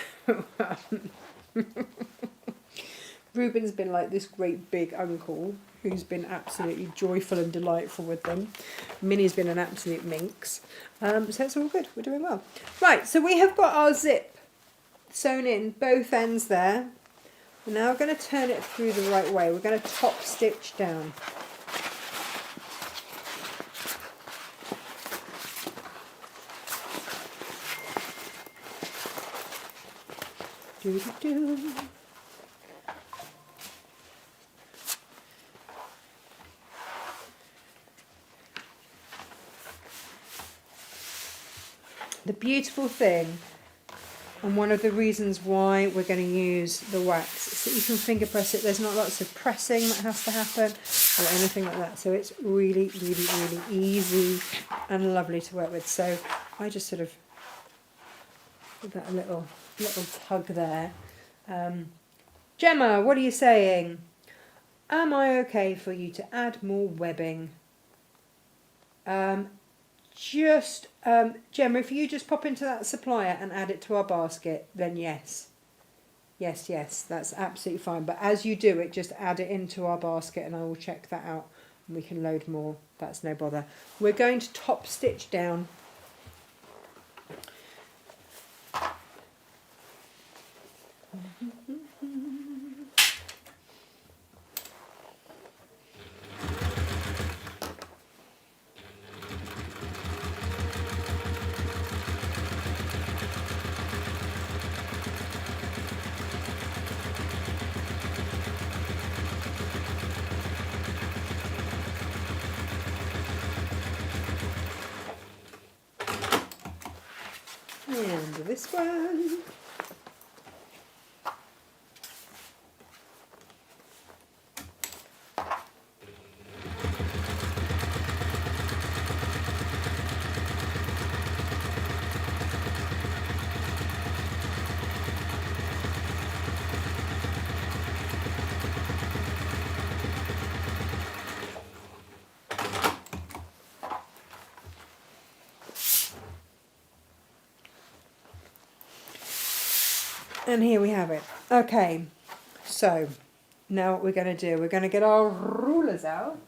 Ruben's been like this great big uncle who's been absolutely joyful and delightful with them. Minnie's been an absolute minx. So it's all good. We're doing well. Right, so we have got our zip sewn in both ends there. We're now going to turn it through the right way. We're going to top stitch down. Do-do-do. The beautiful thing, and one of the reasons why we're going to use the wax, is that you can finger press it. There's not lots of pressing that has to happen or anything like that. So it's really, really, really easy and lovely to work with. So I just sort of give that a little tug there. Gemma, what are you saying? Am I okay for you to add more webbing? Gemma, if you just pop into that supplier and add it to our basket, then yes. Yes, that's absolutely fine. But as you do it, just add it into our basket and I will check that out and we can load more. That's no bother. We're going to top stitch down. this one. And here we have it. Okay, so now what we're going to do, we're going to get our rulers out.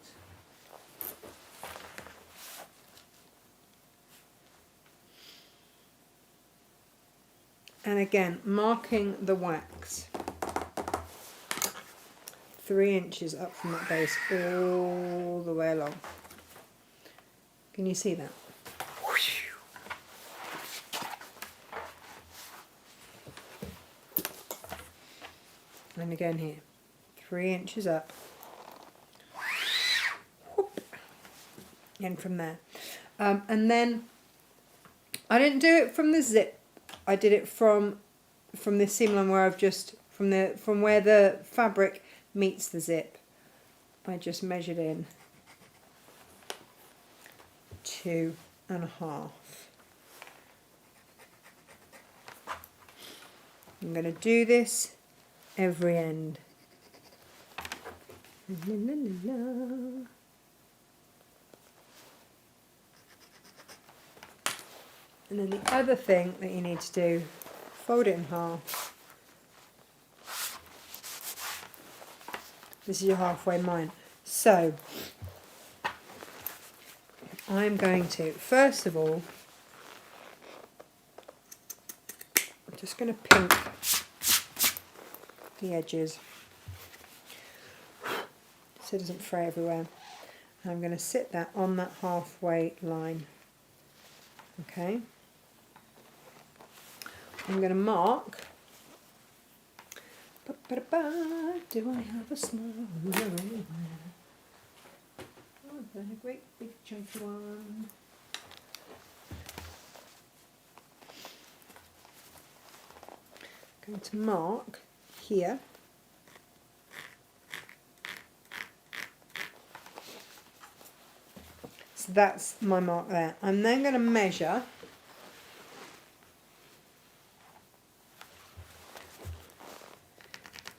And again, marking the wax 3 inches up from that base all the way along. Can you see that? And again here, 3 inches up, whoop, and from there. And then I didn't do it from the zip. I did it from this seam line where I've just from where the fabric meets the zip. I just measured in 2.5. I'm going to do this every end. La, la, la, la. And then the other thing that you need to do, fold it in half. This is your halfway mine. So I'm going to, first of all, I'm just going to pink the edges so it doesn't fray everywhere. And I'm going to sit that on that halfway line. Okay. I'm going to mark. Do I have a small one? Oh, there's a great big chunky one. I'm going to mark here. So that's my mark there. I'm then going to measure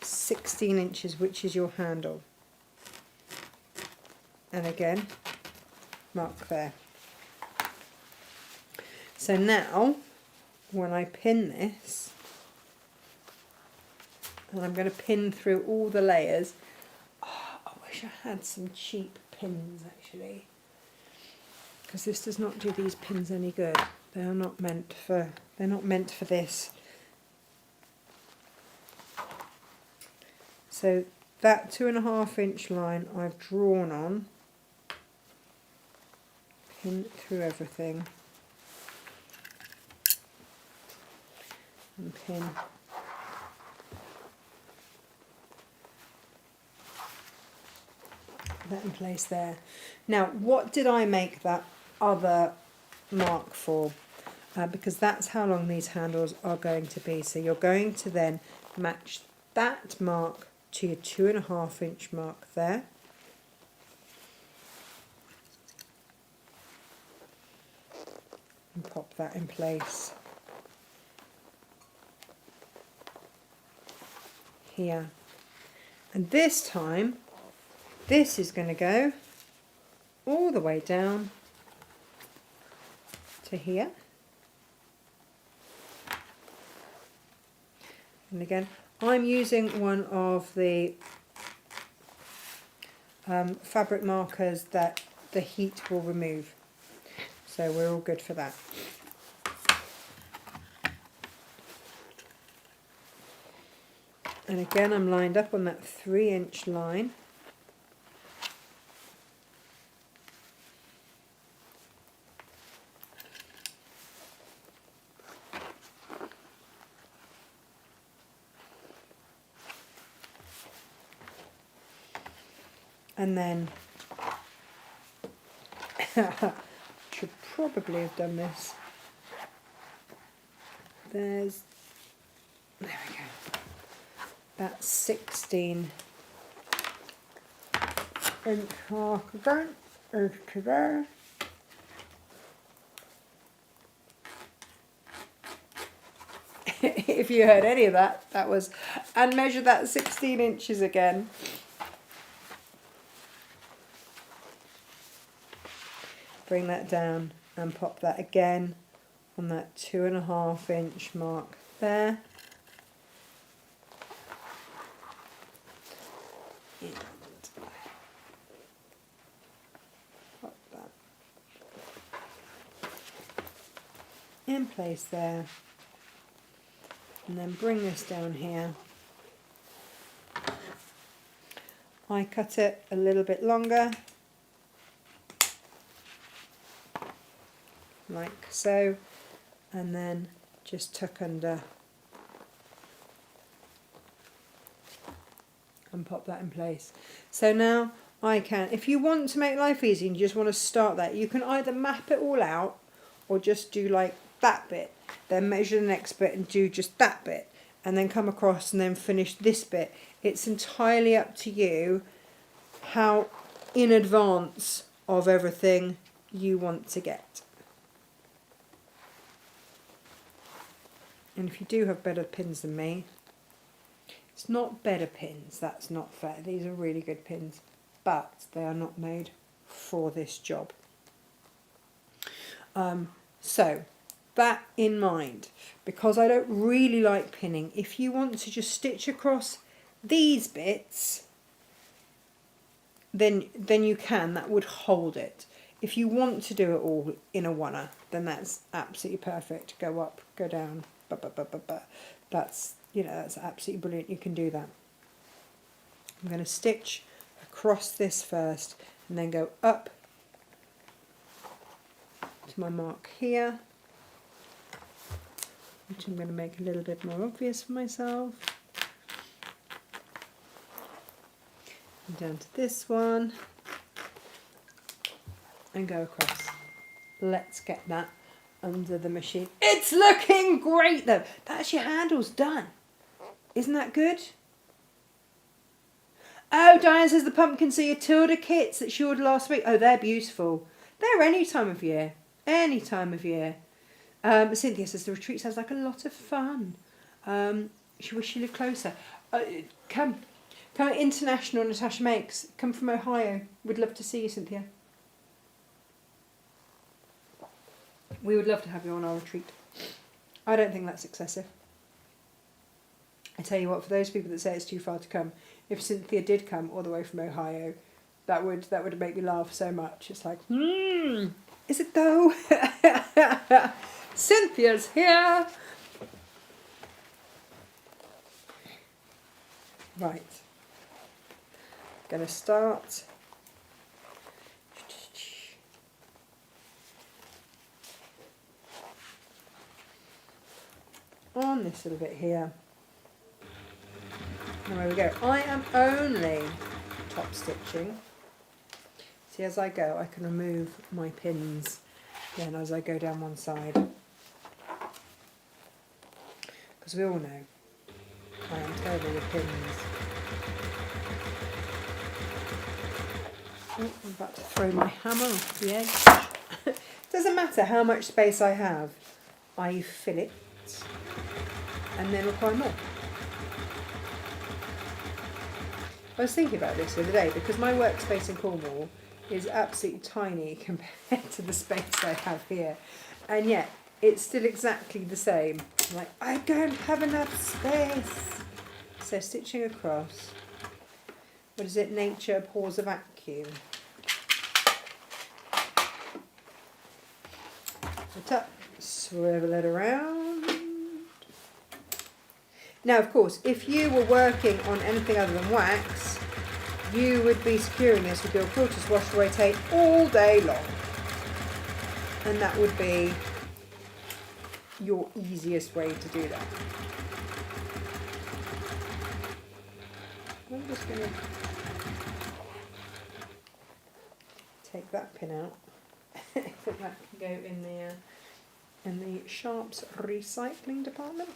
16 inches, which is your handle. And again, mark there. So now, when I pin this, and I'm going to pin through all the layers. Oh, I wish I had some cheap pins actually, because this does not do these pins any good. They are not meant for. They're not meant for this. So that 2.5 inch line I've drawn on, pin through everything, and pin that in place there. Now, what did I make that other mark for? Because that's how long these handles are going to be. So you're going to then match that mark to your 2.5 inch mark there. And pop that in place here. And this time, this is going to go all the way down to here. And again, I'm using one of the fabric markers that the heat will remove. So we're all good for that. And again, I'm lined up on that 3 inch line. And then, should probably have done this there we go. That's 16 inch mark again, over to there. If you heard any of that, that was, and measure that 16 inches again. Bring that down and pop that again on that 2.5 inch mark there. And pop that in place there. And then bring this down here. I cut it a little bit longer, like so, and then just tuck under and pop that in place. So now I can, if you want to make life easy and you just want to start that, you can either map it all out or just do like that bit, then measure the next bit and do just that bit, and then come across and then finish this bit. It's entirely up to you how in advance of everything you want to get. And if you do have better pins than me, it's not better pins, that's not fair. These are really good pins, but they are not made for this job. So that in mind, because I don't really like pinning, if you want to just stitch across these bits, then you can, that would hold it. If you want to do it all in a oneer, then that's absolutely perfect. Go up, go down, that's, you know, that's absolutely brilliant. You can do that. I'm going to stitch across this first and then go up to my mark here, which I'm going to make a little bit more obvious for myself. And down to this one and go across. Let's get that under the machine. It's looking great though. That's your handles done. Isn't that good? Oh, Diane says the pumpkins are your Tilda kits that she ordered last week. Oh, they're beautiful. They're any time of year. Any time of year. Cynthia says the retreat sounds like a lot of fun. She wished she lived closer. Come international, Natasha Makes. Come from Ohio. We'd love to see you, Cynthia. We would love to have you on our retreat. I don't think that's excessive. I tell you what, for those people that say it's too far to come, if Cynthia did come all the way from Ohio, that would make me laugh so much. It's like, is it though? Cynthia's here. Right. Gonna start. On this little bit here. And there we go. I am only top stitching. See, as I go, I can remove my pins then as I go down one side. Because we all know I am terrible with pins. Oh, I'm about to throw my hammer off the edge. Doesn't matter how much space I have, I fill it and then apply more. I was thinking about this the other day because my workspace in Cornwall is absolutely tiny compared to the space I have here, and yet it's still exactly the same. I'm like, I don't have enough space. So stitching across. What is it? Nature abhors a vacuum. Up, swivel it around. Now, of course, if you were working on anything other than wax, you would be securing this with your quilters washed away tape all day long. And that would be your easiest way to do that. I'm just going to take that pin out. I think that can go in there. in the Sharps recycling department.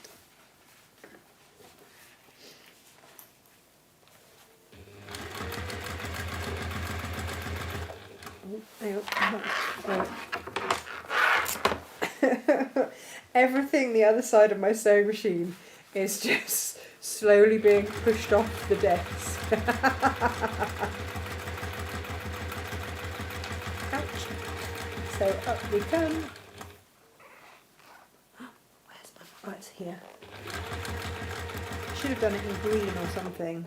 Everything the other side of my sewing machine is just slowly being pushed off the desk. Ouch. So up we come. Where's my... Oh, it's here. Should have done it in green or something.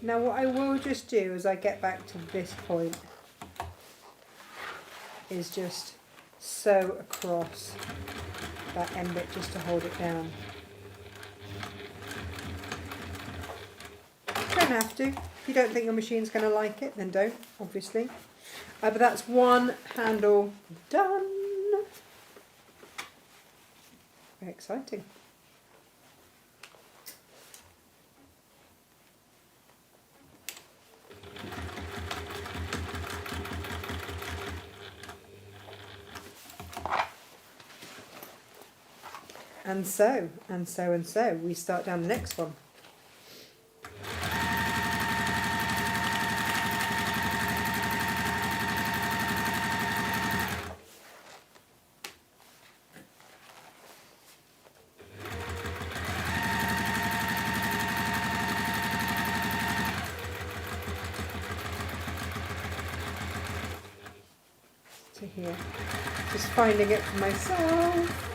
Now what I will just do as I get back to this point is just sew across that end bit just to hold it down. You don't have to. If you don't think your machine's going to like it, then don't, obviously. But that's one handle done. Very exciting. And so, and so, and so, we start down the next one. To here. Just finding it for myself.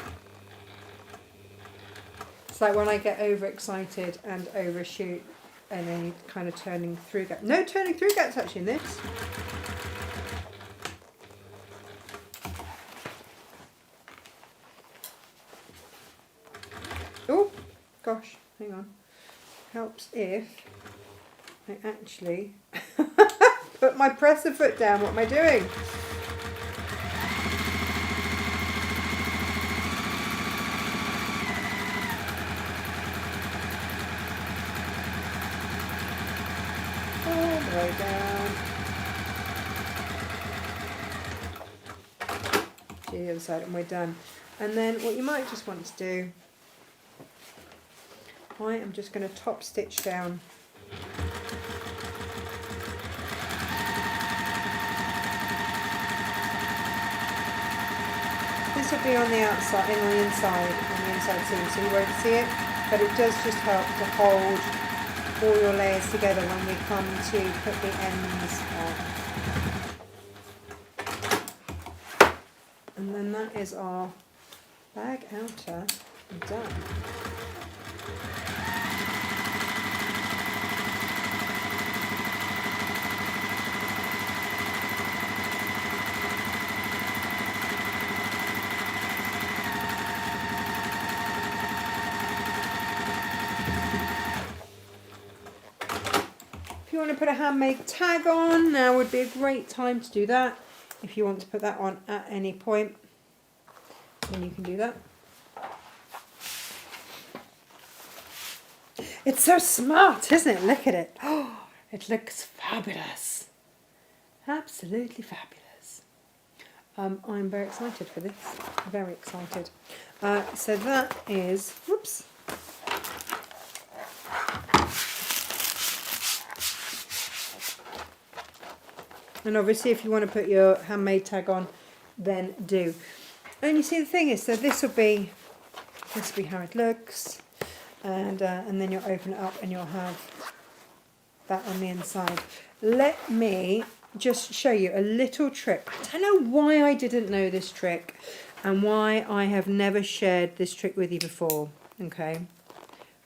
It's like when I get overexcited and overshoot and then kind of turning through gaps. No turning through gaps actually in this. Oh, gosh, hang on. Helps if I actually put my presser foot down. What am I doing? Way down to the other side and we're done. And then what you might just want to do, I am just going to top stitch down this will be on the outside and on the inside seam, so you won't see it, but it does just help to hold all your layers together when we come to put the ends on. And then that is our bag outer done. If you want to put a handmade tag on, now would be a great time to do that. If you want to put that on at any point, then you can do that. It's so smart, isn't it? Look at it. Oh, it looks fabulous. Absolutely fabulous. I'm very excited for this. Very excited. So that is, whoops. And obviously if you want to put your handmade tag on, then do. And you see the thing is, so this will be how it looks. And then you'll open it up and you'll have that on the inside. Let me just show you a little trick. I don't know why I didn't know this trick and why I have never shared this trick with you before. Okay.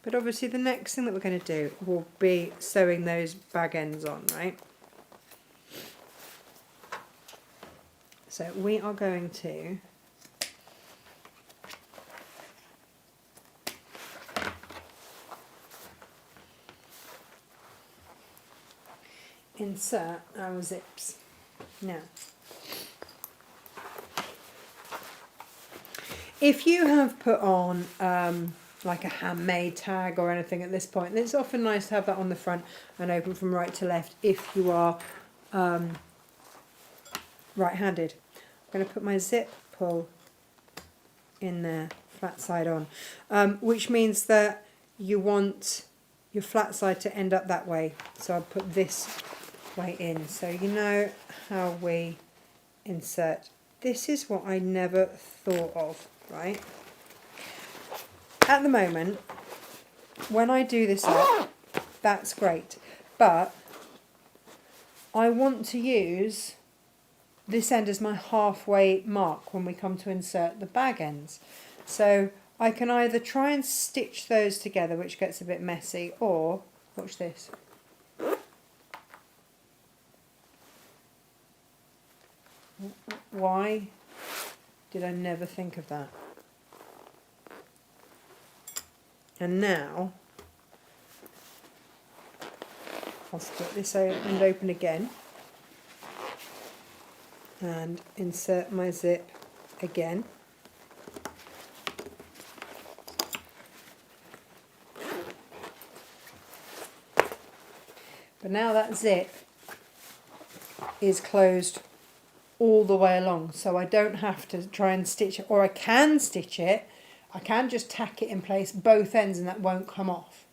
But obviously the next thing that we're going to do will be sewing those bag ends on, right? So we are going to insert our zips. Now, if you have put on like a handmade tag or anything at this point, then it's often nice to have that on the front and open from right to left if you are right-handed. I'm going to put my zip pull in there, flat side on, which means that you want your flat side to end up that way. So I'll put this way in. So you know how we insert. This is what I never thought of, right? At the moment, when I do this up, that's great. But I want to use this end as my halfway mark when we come to insert the bag ends. So I can either try and stitch those together, which gets a bit messy, or, watch this. Why did I never think of that? And now, I'll split this end open again and insert my zip again. But now that zip is closed all the way along, so I don't have to try and stitch it, or I can stitch it. I can just tack it in place both ends and that won't come off.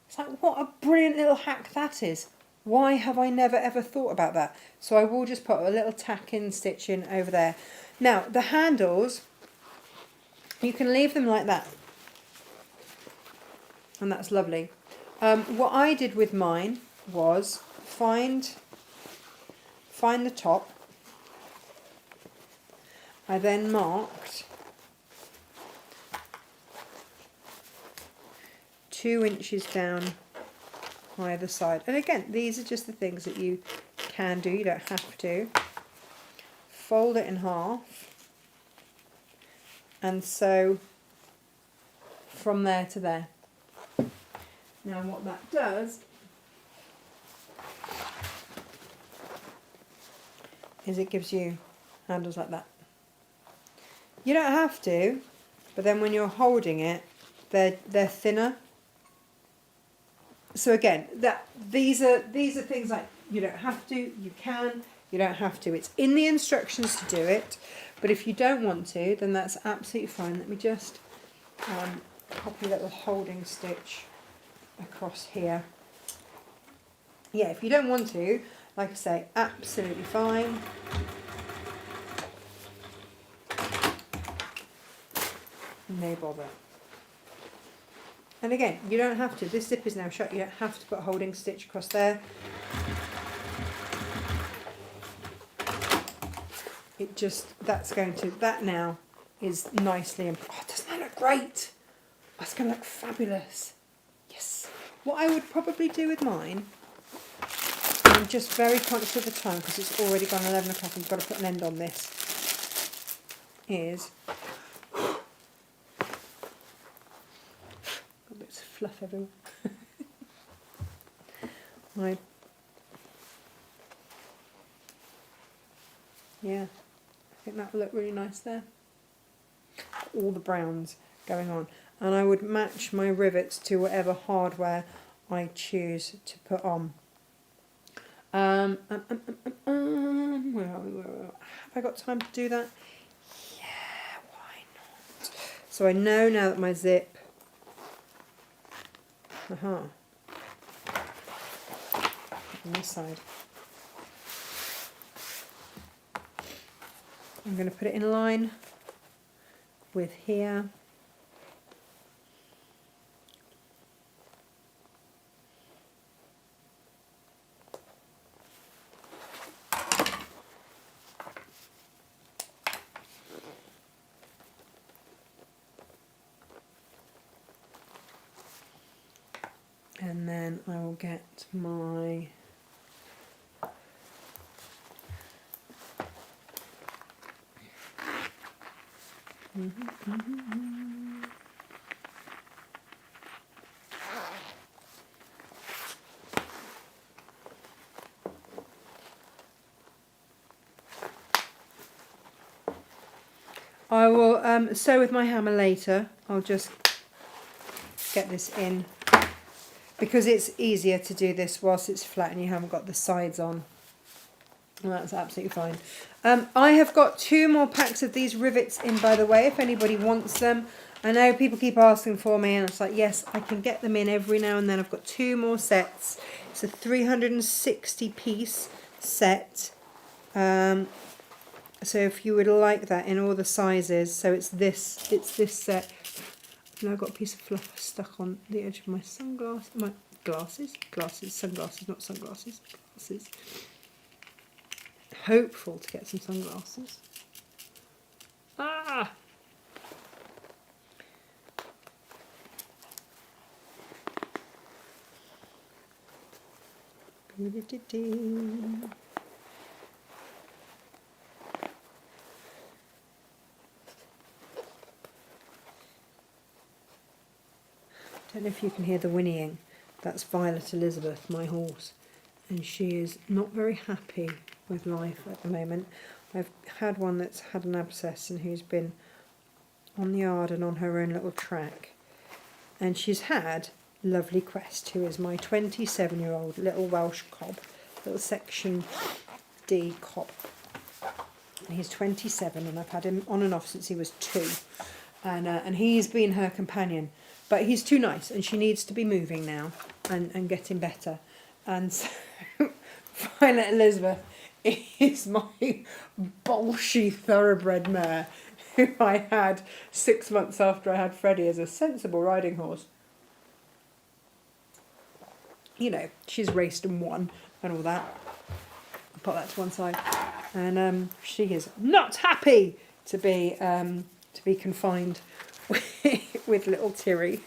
It's like, what a brilliant little hack that is. Why have I never ever thought about that? So I will just put a little tack in stitch in over there. Now the handles, you can leave them like that, and that's lovely. What I did with mine was find the top. I then marked 2 inches down either side. And again, these are just the things that you can do, you don't have to. Fold it in half and sew from there to there. Now what that does is it gives you handles like that. You don't have to, but then when you're holding it, they're thinner. So again, these are things like you don't have to, you can, you don't have to. It's in the instructions to do it, but if you don't want to, then that's absolutely fine. Let me just copy a little holding stitch across here. Yeah, if you don't want to, like I say, absolutely fine. No bother. And again, you don't have to. This zip is now shut. You don't have to put a holding stitch across there. It just, that now is nicely, oh, doesn't that look great? That's going to look fabulous. Yes. What I would probably do with mine, I'm just very conscious of the time because it's already gone 11 o'clock and I've got to put an end on this, is bits of fluff everywhere. Yeah, I think that will look really nice there. All the browns going on, and I would match my rivets to whatever hardware I choose to put on. Where are we? Have I got time to do that? Yeah, why not? So I know now that my zip. On this side. I'm going to put it in line with here. And then I will get my I will sew with my hammer later. I'll just get this in because it's easier to do this whilst it's flat and you haven't got the sides on. And that's absolutely fine. I have got 2 more packs of these rivets in, by the way, if anybody wants them. I know people keep asking for me, and it's like, yes, I can get them in every now and then. I've got 2 more sets. It's a 360 piece set. So if you would like that in all the sizes, so it's this set. And I've got a piece of fluff stuck on the edge of my sunglasses, sunglasses, not sunglasses, glasses. Hopeful to get some sunglasses. Ah! Don't know if you can hear the whinnying. That's Violet Elizabeth, my horse, and she is not very happy with life at the moment. I've had one that's had an abscess and who's been on the yard and on her own little track, and she's had lovely Quest, who is my 27-year-old little Welsh cob, little section D cob, and he's 27 and I've had him on and off since he was 2, and he's been her companion. But he's too nice and she needs to be moving now and getting better. And so Violet Elizabeth is my bolshy thoroughbred mare who I had 6 months after I had Freddie as a sensible riding horse. You know, she's raced and won and all that. I'll put that to one side. And she is not happy to be confined with little Tiri.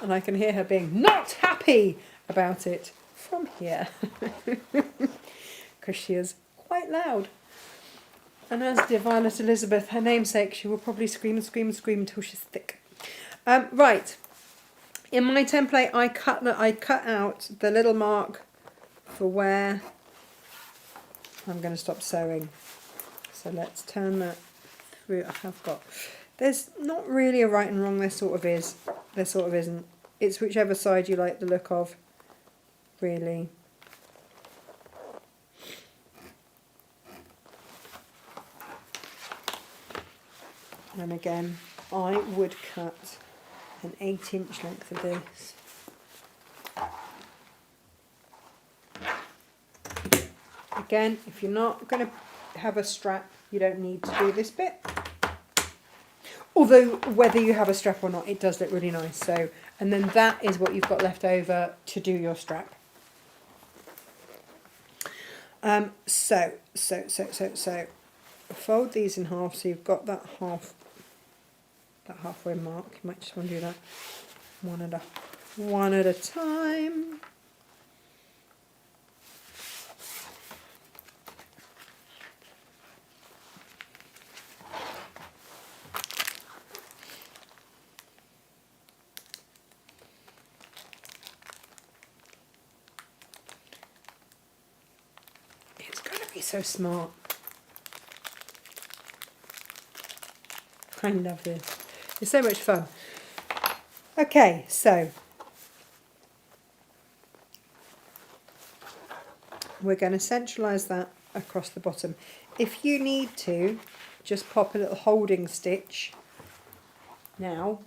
And I can hear her being not happy about it from here. Because she is quite loud. And as dear Violet Elizabeth, her namesake, she will probably scream and scream and scream until she's thick. Right. In my template, I cut out the little mark for where I'm going to stop sewing. So let's turn that through. I have got... There's not really a right and wrong, there sort of is. There sort of isn't. It's whichever side you like the look of, really. And again, I would cut an 8-inch length of this. Again, if you're not going to have a strap, you don't need to do this bit. Although, whether you have a strap or not, it does look really nice. So, and then that is what you've got left over to do your strap. So, fold these in half so you've got that halfway mark. You might just want to do that one at a time. So smart. I love this. It's so much fun. Okay, so we're going to centralise that across the bottom. If you need to, just pop a little holding stitch now,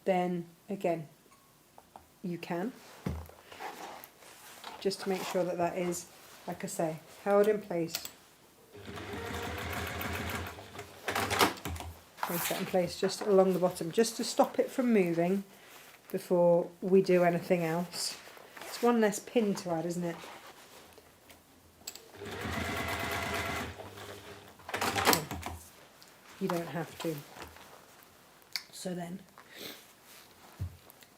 then again, you can. Just to make sure that that is, like I say, held in place. Place that in place just along the bottom, just to stop it from moving before we do anything else. It's one less pin to add, isn't it? You don't have to. So then,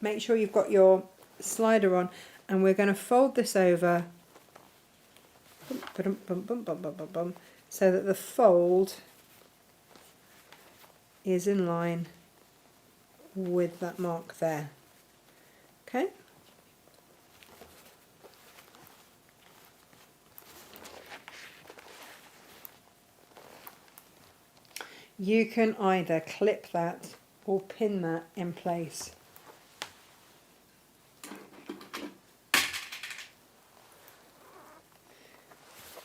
make sure you've got your slider on, and we're going to fold this over so that the fold is in line with that mark there. Okay. You can either clip that or pin that in place.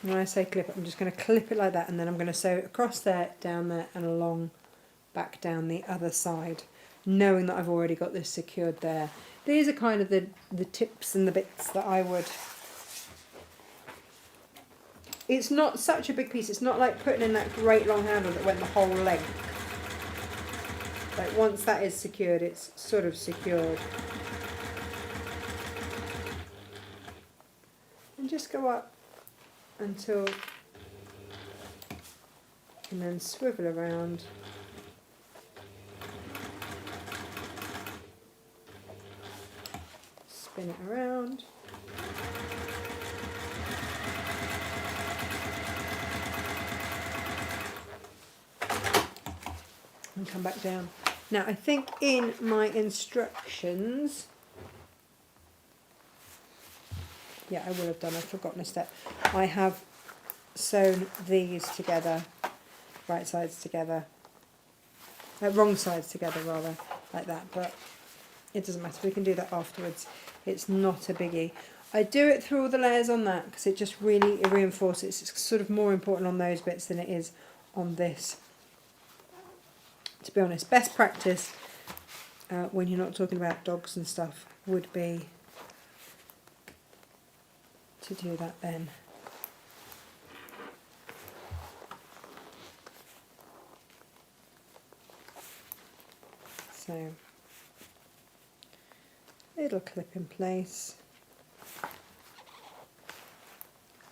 When I say clip it, I'm just going to clip it like that, and then I'm going to sew it across there, down there, and along back down the other side, knowing that I've already got this secured there. These are kind of the tips and the bits that I would... It's not such a big piece. It's not like putting in that great long handle that went the whole length. Like once that is secured, it's sort of secured. And just go up until, and then swivel around. Spin it around. And come back down. Now I think in my instructions, yeah, I will have done, I've forgotten a step. I have sewn these together, right sides together, wrong sides together rather, like that, but it doesn't matter, we can do that afterwards. It's not a biggie. I do it through all the layers on that because it just really reinforces. It's sort of more important on those bits than it is on this. To be honest, best practice when you're not talking about dogs and stuff would be to do that then. So, little clip in place,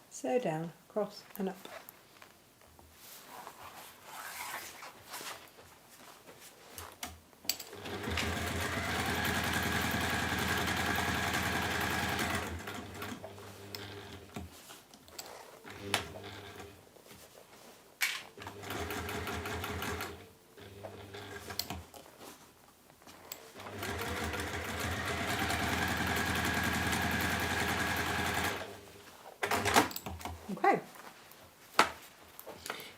sew down, across and up. Okay,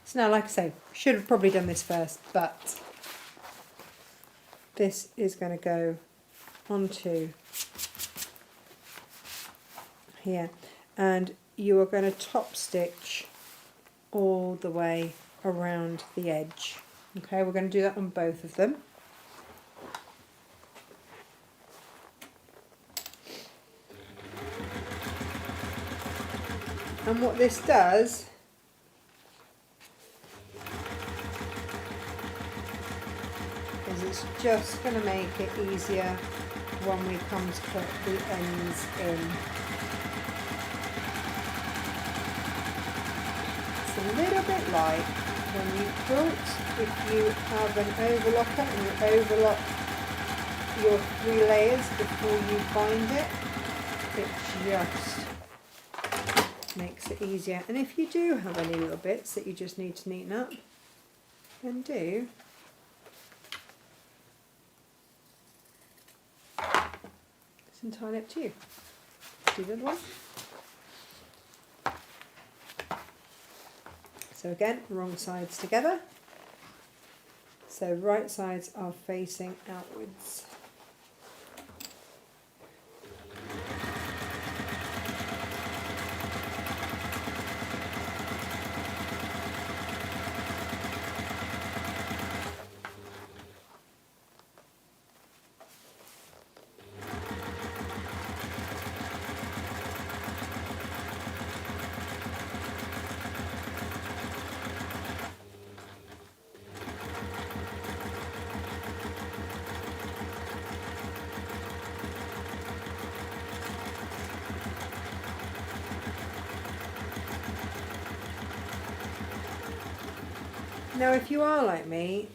so now like I say, should have probably done this first, but this is going to go onto here, and you are going to top stitch all the way around the edge. Okay, we're going to do that on both of them. And what this does is it's just going to make it easier when we come to put the ends in. It's a little bit like when you quilt, if you have an overlocker and you overlock your 3 layers before you bind it, it just makes it easier. And if you do have any little bits that you just need to neaten up, then do. It's entirely up to you. Do the other one. So again, wrong sides together. So right sides are facing outwards. Now if you are like me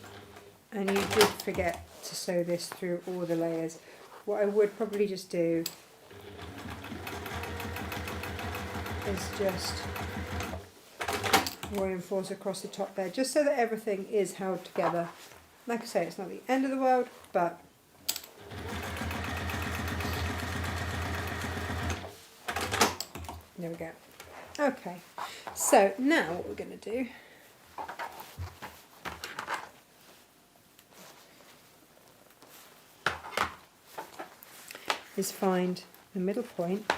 and you did forget to sew this through all the layers, what I would probably just do is just reinforce across the top there, just so that everything is held together Like I say, it's not the end of the world, but there we go. Okay, so now what we're going to do is find the middle point,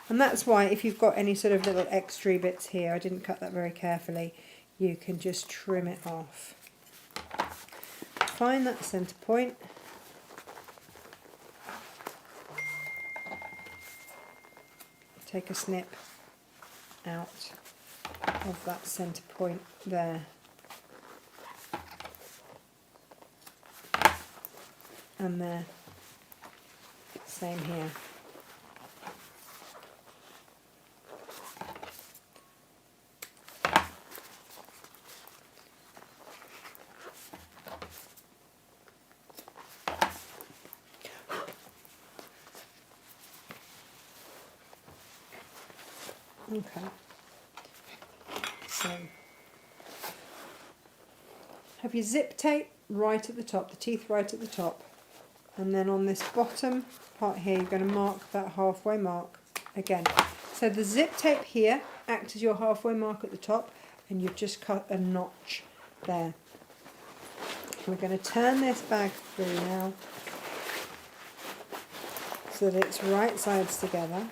and that's why if you've got any sort of little extra bits here, I didn't cut that very carefully, you can just trim it off. Find that centre point, take a snip out of that centre point there, and there, same here. Okay, so have your zip tape right at the top, the teeth right at the top, and then on this bottom part here you're going to mark that halfway mark again. So the zip tape here acts as your halfway mark at the top, and you've just cut a notch there. We're going to turn this bag through now so that it's right sides together.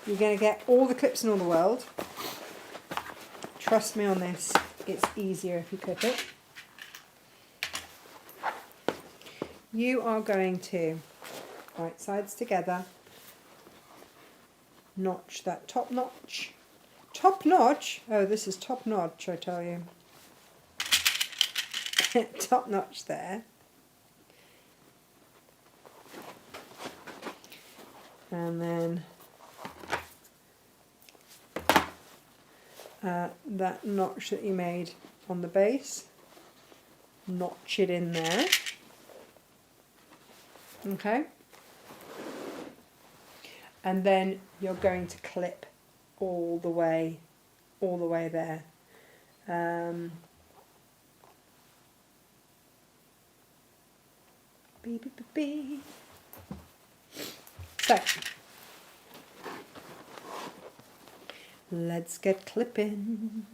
You're going to get all the clips in all the world. Trust me on this, it's easier if you clip it. You are going to, right sides together, notch that top notch. Top notch? Oh, this is top notch, I tell you. Top notch there. And then that notch that you made on the base, notch it in there. Okay, and then you're going to clip all the way there. Beep, beep, beep, beep. So let's get clipping.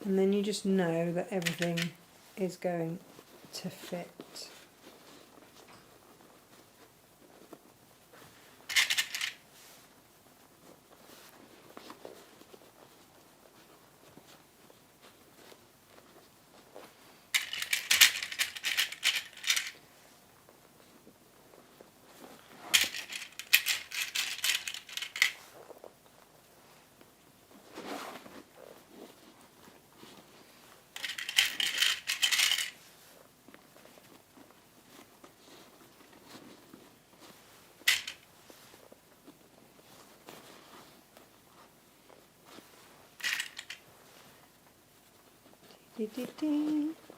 And then you just know that everything is going to fit.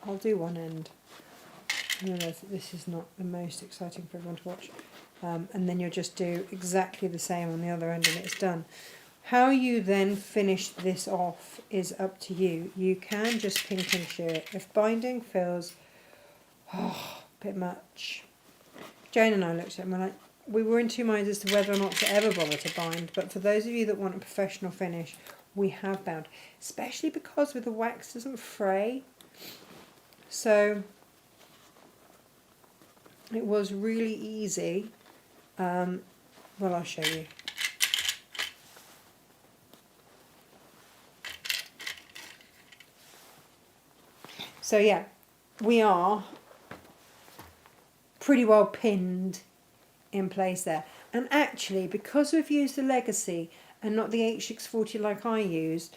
I'll do one end. I realise that this is not the most exciting for everyone to watch. And then you'll just do exactly the same on the other end and it's done. How you then finish this off is up to you. You can just pink and shear it. If binding feels a bit much. Jane and I looked at it and we're like, we were in two minds as to whether or not to ever bother to bind, but for those of you that want a professional finish, we have bound, especially because with the wax it doesn't fray. So it was really easy. Well, I'll show you. So yeah, we are pretty well pinned in place there. And actually, because we've used the Legacy and not the H640 like I used,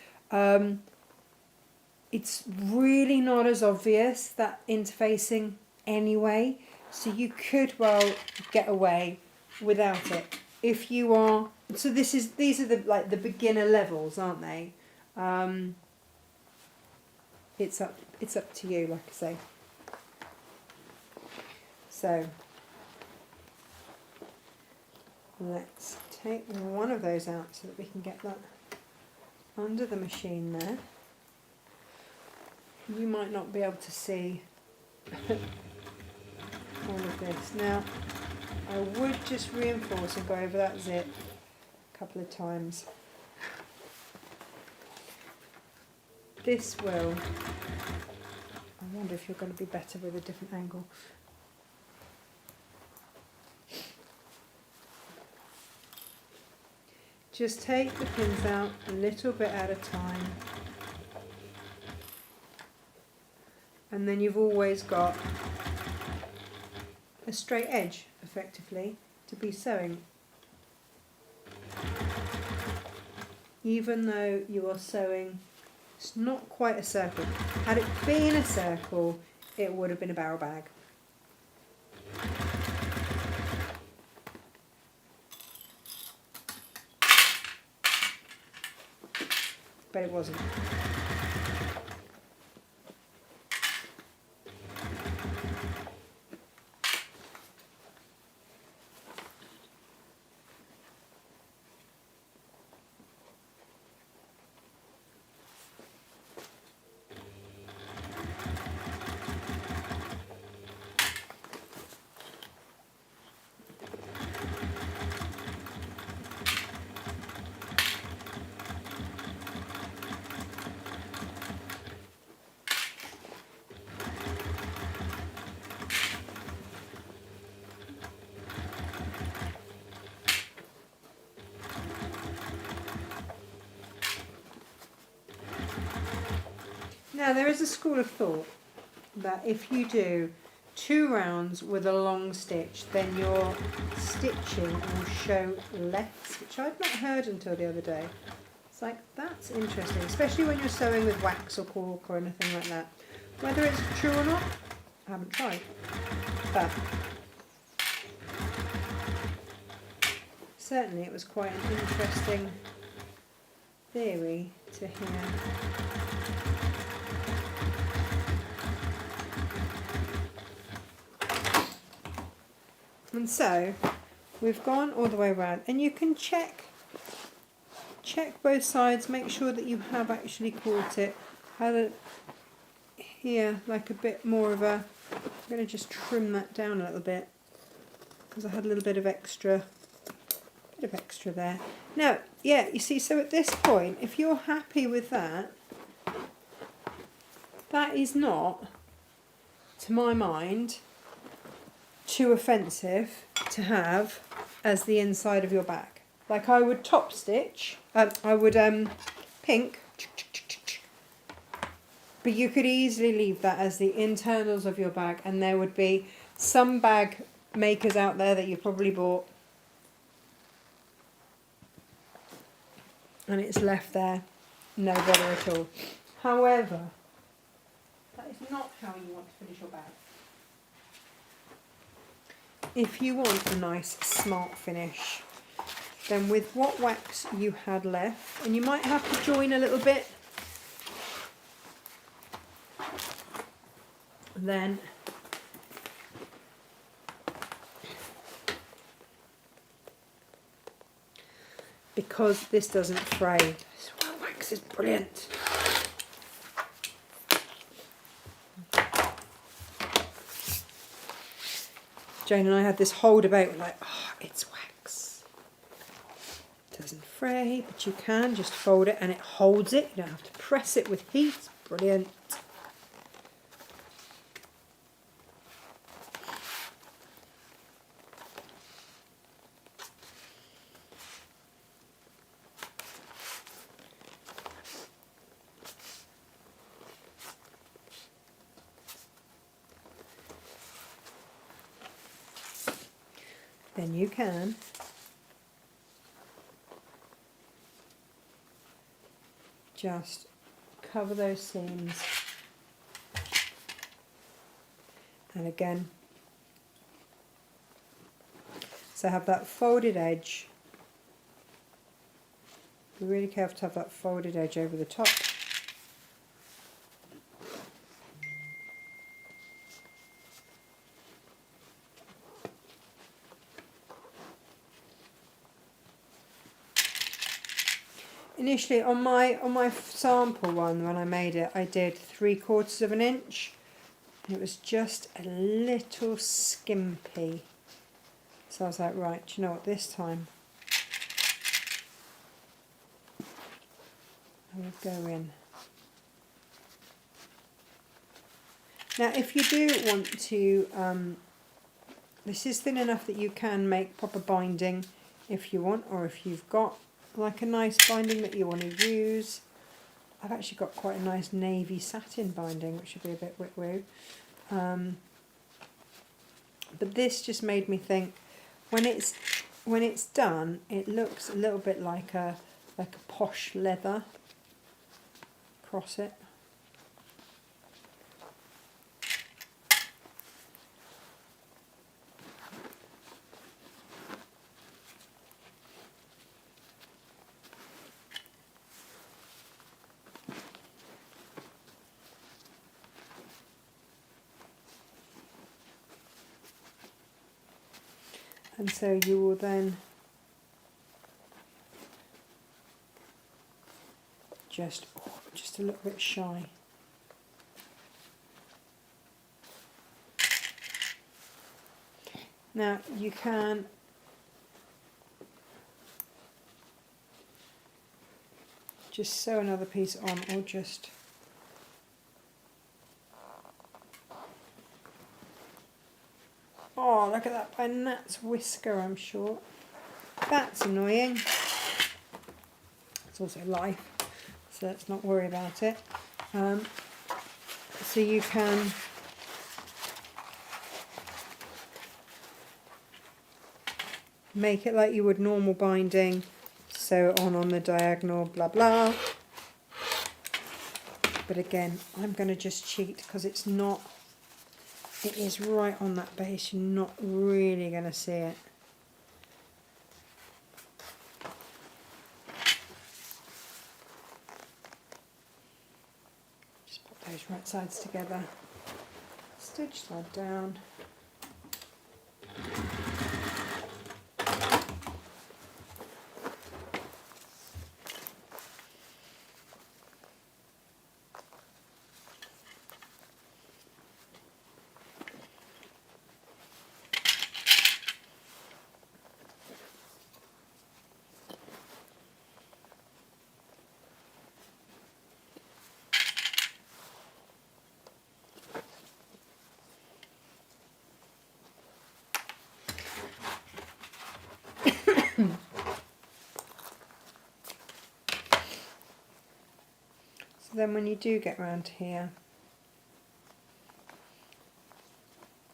it's really not as obvious, that interfacing anyway, so you could well get away without it if you are. So these are the beginner levels, aren't they? It's up to you, like I say. So let's take one of those out so that we can get that under the machine there. You might not be able to see all of this. Now, I would just reinforce and go over that zip a couple of times. This will, I wonder if you're going to be better with a different angle. Just take the pins out a little bit at a time. And then you've always got a straight edge, effectively, to be sewing. Even though you are sewing, it's not quite a circle. Had it been a circle, it would have been a barrel bag. But it wasn't. Now, there is a school of thought that if you do 2 rounds with a long stitch, then your stitching will show less, which I'd not heard until the other day. It's like, that's interesting, especially when you're sewing with wax or cork or anything like that. Whether it's true or not, I haven't tried. But certainly it was quite an interesting theory to hear. And so we've gone all the way around, and you can check both sides, make sure that you have actually caught it. Had it here like a bit more of a, I'm going to just trim that down a little bit because I had a little bit of extra there. Now, yeah, you see, so at this point, if you're happy with that, that is not, to my mind, too offensive to have as the inside of your bag. Like I would top stitch, I would pink, but you could easily leave that as the internals of your bag, and there would be some bag makers out there that you probably bought and it's left there, no bother at all. However, that is not how you want to finish your bag. If you want a nice smart finish, then with what wax you had left, and you might have to join a little bit, then because this doesn't fray, this wax is brilliant. Jane and I had this whole debate, we're like, oh, it's wax. It doesn't fray, but you can just fold it and it holds it. You don't have to press it with heat. It's brilliant. Then you can just cover those seams. And again, so have that folded edge. Be really careful to have that folded edge over the top. Initially on my sample one, when I made it, I did 3/4 of an inch, and it was just a little skimpy. So I was like, right, do you know what, this time I will go in. Now if you do want to, this is thin enough that you can make proper binding if you want, or if you've got like a nice binding that you want to use. I've actually got quite a nice navy satin binding, which should be a bit woo. But this just made me think, when it's done, it looks a little bit like a posh leather across it. And so you will then just a little bit shy. Now you can just sew another piece on, or just oh, look at that, by Nat's whisker, I'm sure. That's annoying. It's also life, so let's not worry about it. So you can make it like you would normal binding, sew on the diagonal, blah blah. But again, I'm going to just cheat because it is right on that base, you're not really going to see it. Just put those right sides together, stitch that down. So then when you do get round here,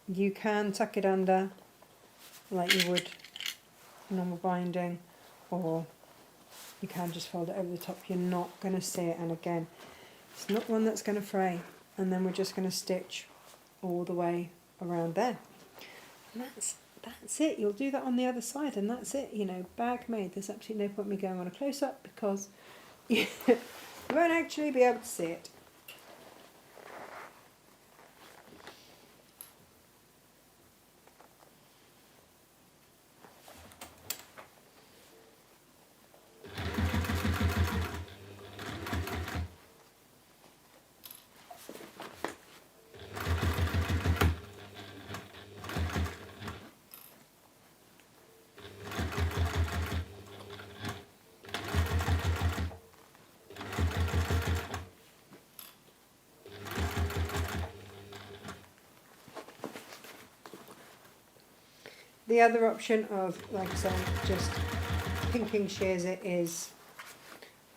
you can tuck it under like you would normal binding, or you can just fold it over the top. You're not going to see it, and again, it's not one that's going to fray. And then we're just going to stitch all the way around there. And that's it. You'll do that on the other side, and that's it. You know, bag made. There's absolutely no point me going on a close-up because you won't actually be able to see it. The other option of, like I say, just pinking shears it is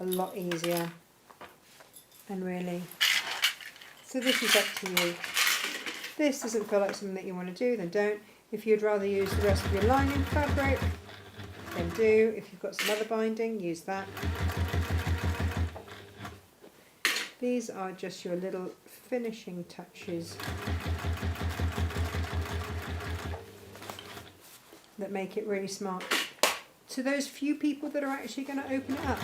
a lot easier, and really, so this is up to you. If this doesn't feel like something that you want to do, then don't. If you'd rather use the rest of your lining fabric, then do. If you've got some other binding, use that. These are just your little finishing touches that make it really smart to those few people that are actually going to open it up.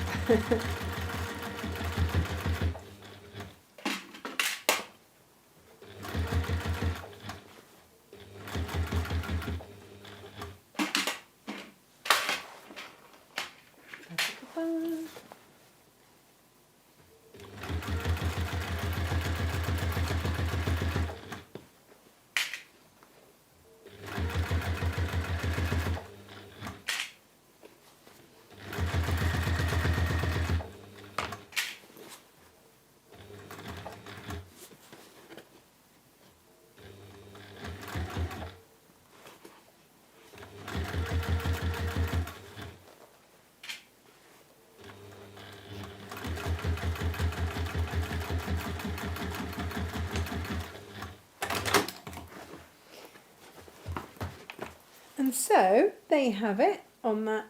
And so there you have it on that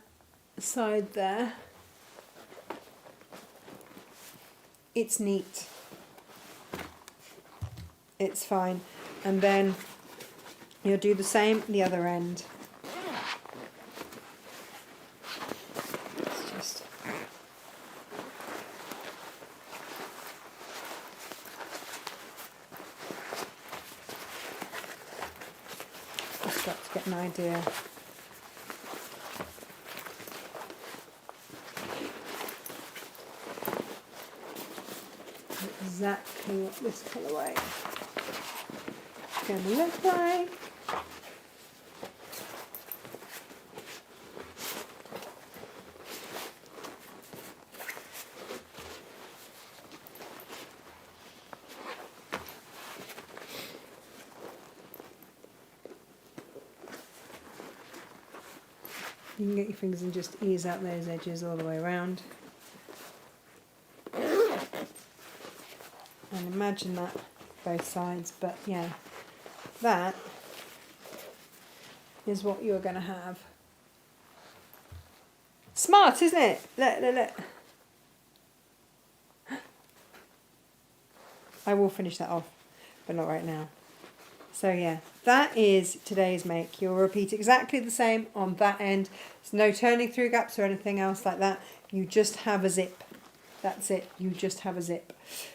side there. It's neat. It's fine. And then you'll do the same at the other end. It's just I've got to get an idea. Exactly what this colourway is going to look like. You can get your fingers and just ease out those edges all the way around. And imagine that both sides, but yeah, that is what you're going to have. Smart, isn't it? Look. I will finish that off, but not right now. So yeah, that is today's make. You'll repeat exactly the same on that end. There's no turning through gaps or anything else like that. You just have a zip. That's it. You just have a zip.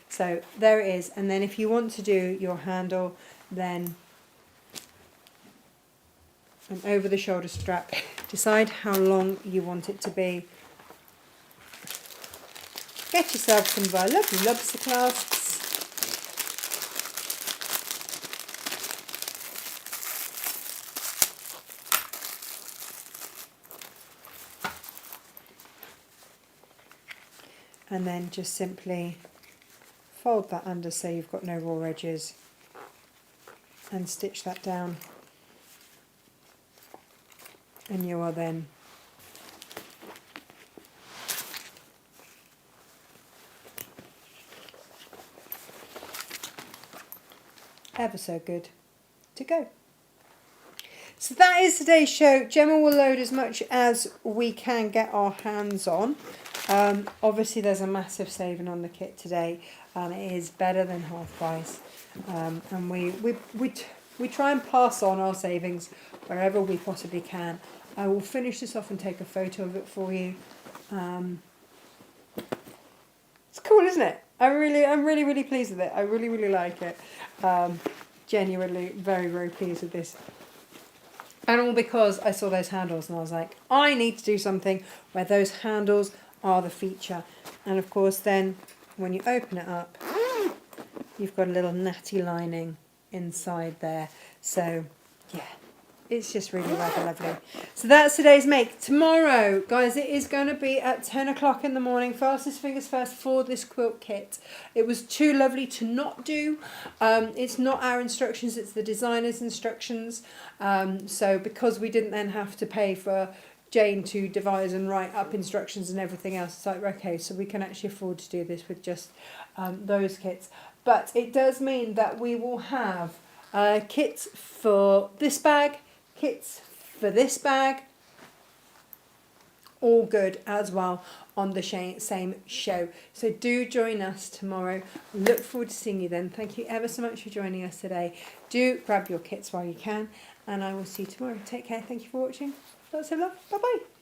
So there it is. And then if you want to do your handle, then an over the shoulder strap. Decide how long you want it to be. Get yourself some of our lovely lobster clasps. And then just simply fold that under so you've got no raw edges and stitch that down, and you are then ever so good to go. So that is today's show. Gemma will load as much as we can get our hands on. Obviously there's a massive saving on the kit today. It is better than half price, and we try and pass on our savings wherever we possibly can. I will finish this off and take a photo of it for you. It's cool, isn't it? I'm really pleased with it. I really like it. Genuinely very pleased with this. And all because I saw those handles and I was like, I need to do something where those handles are the feature. And of course then when you open it up, you've got a little natty lining inside there. So yeah, it's just really rather lovely. So that's today's make. Tomorrow, guys, it is going to be at 10 o'clock in the morning. Fastest fingers first for this quilt kit. It was too lovely to not do. It's not our instructions, it's the designer's instructions. So because we didn't then have to pay for Jane to devise and write up instructions and everything else, it's like, okay, so we can actually afford to do this with just those kits. But it does mean that we will have kits for this bag, kits for this bag, all good as well on the same show. So do join us tomorrow. Look forward to seeing you then. Thank you ever so much for joining us today. Do grab your kits while you can, and I will see you tomorrow. Take care. Thank you for watching. Lots of love. Bye bye.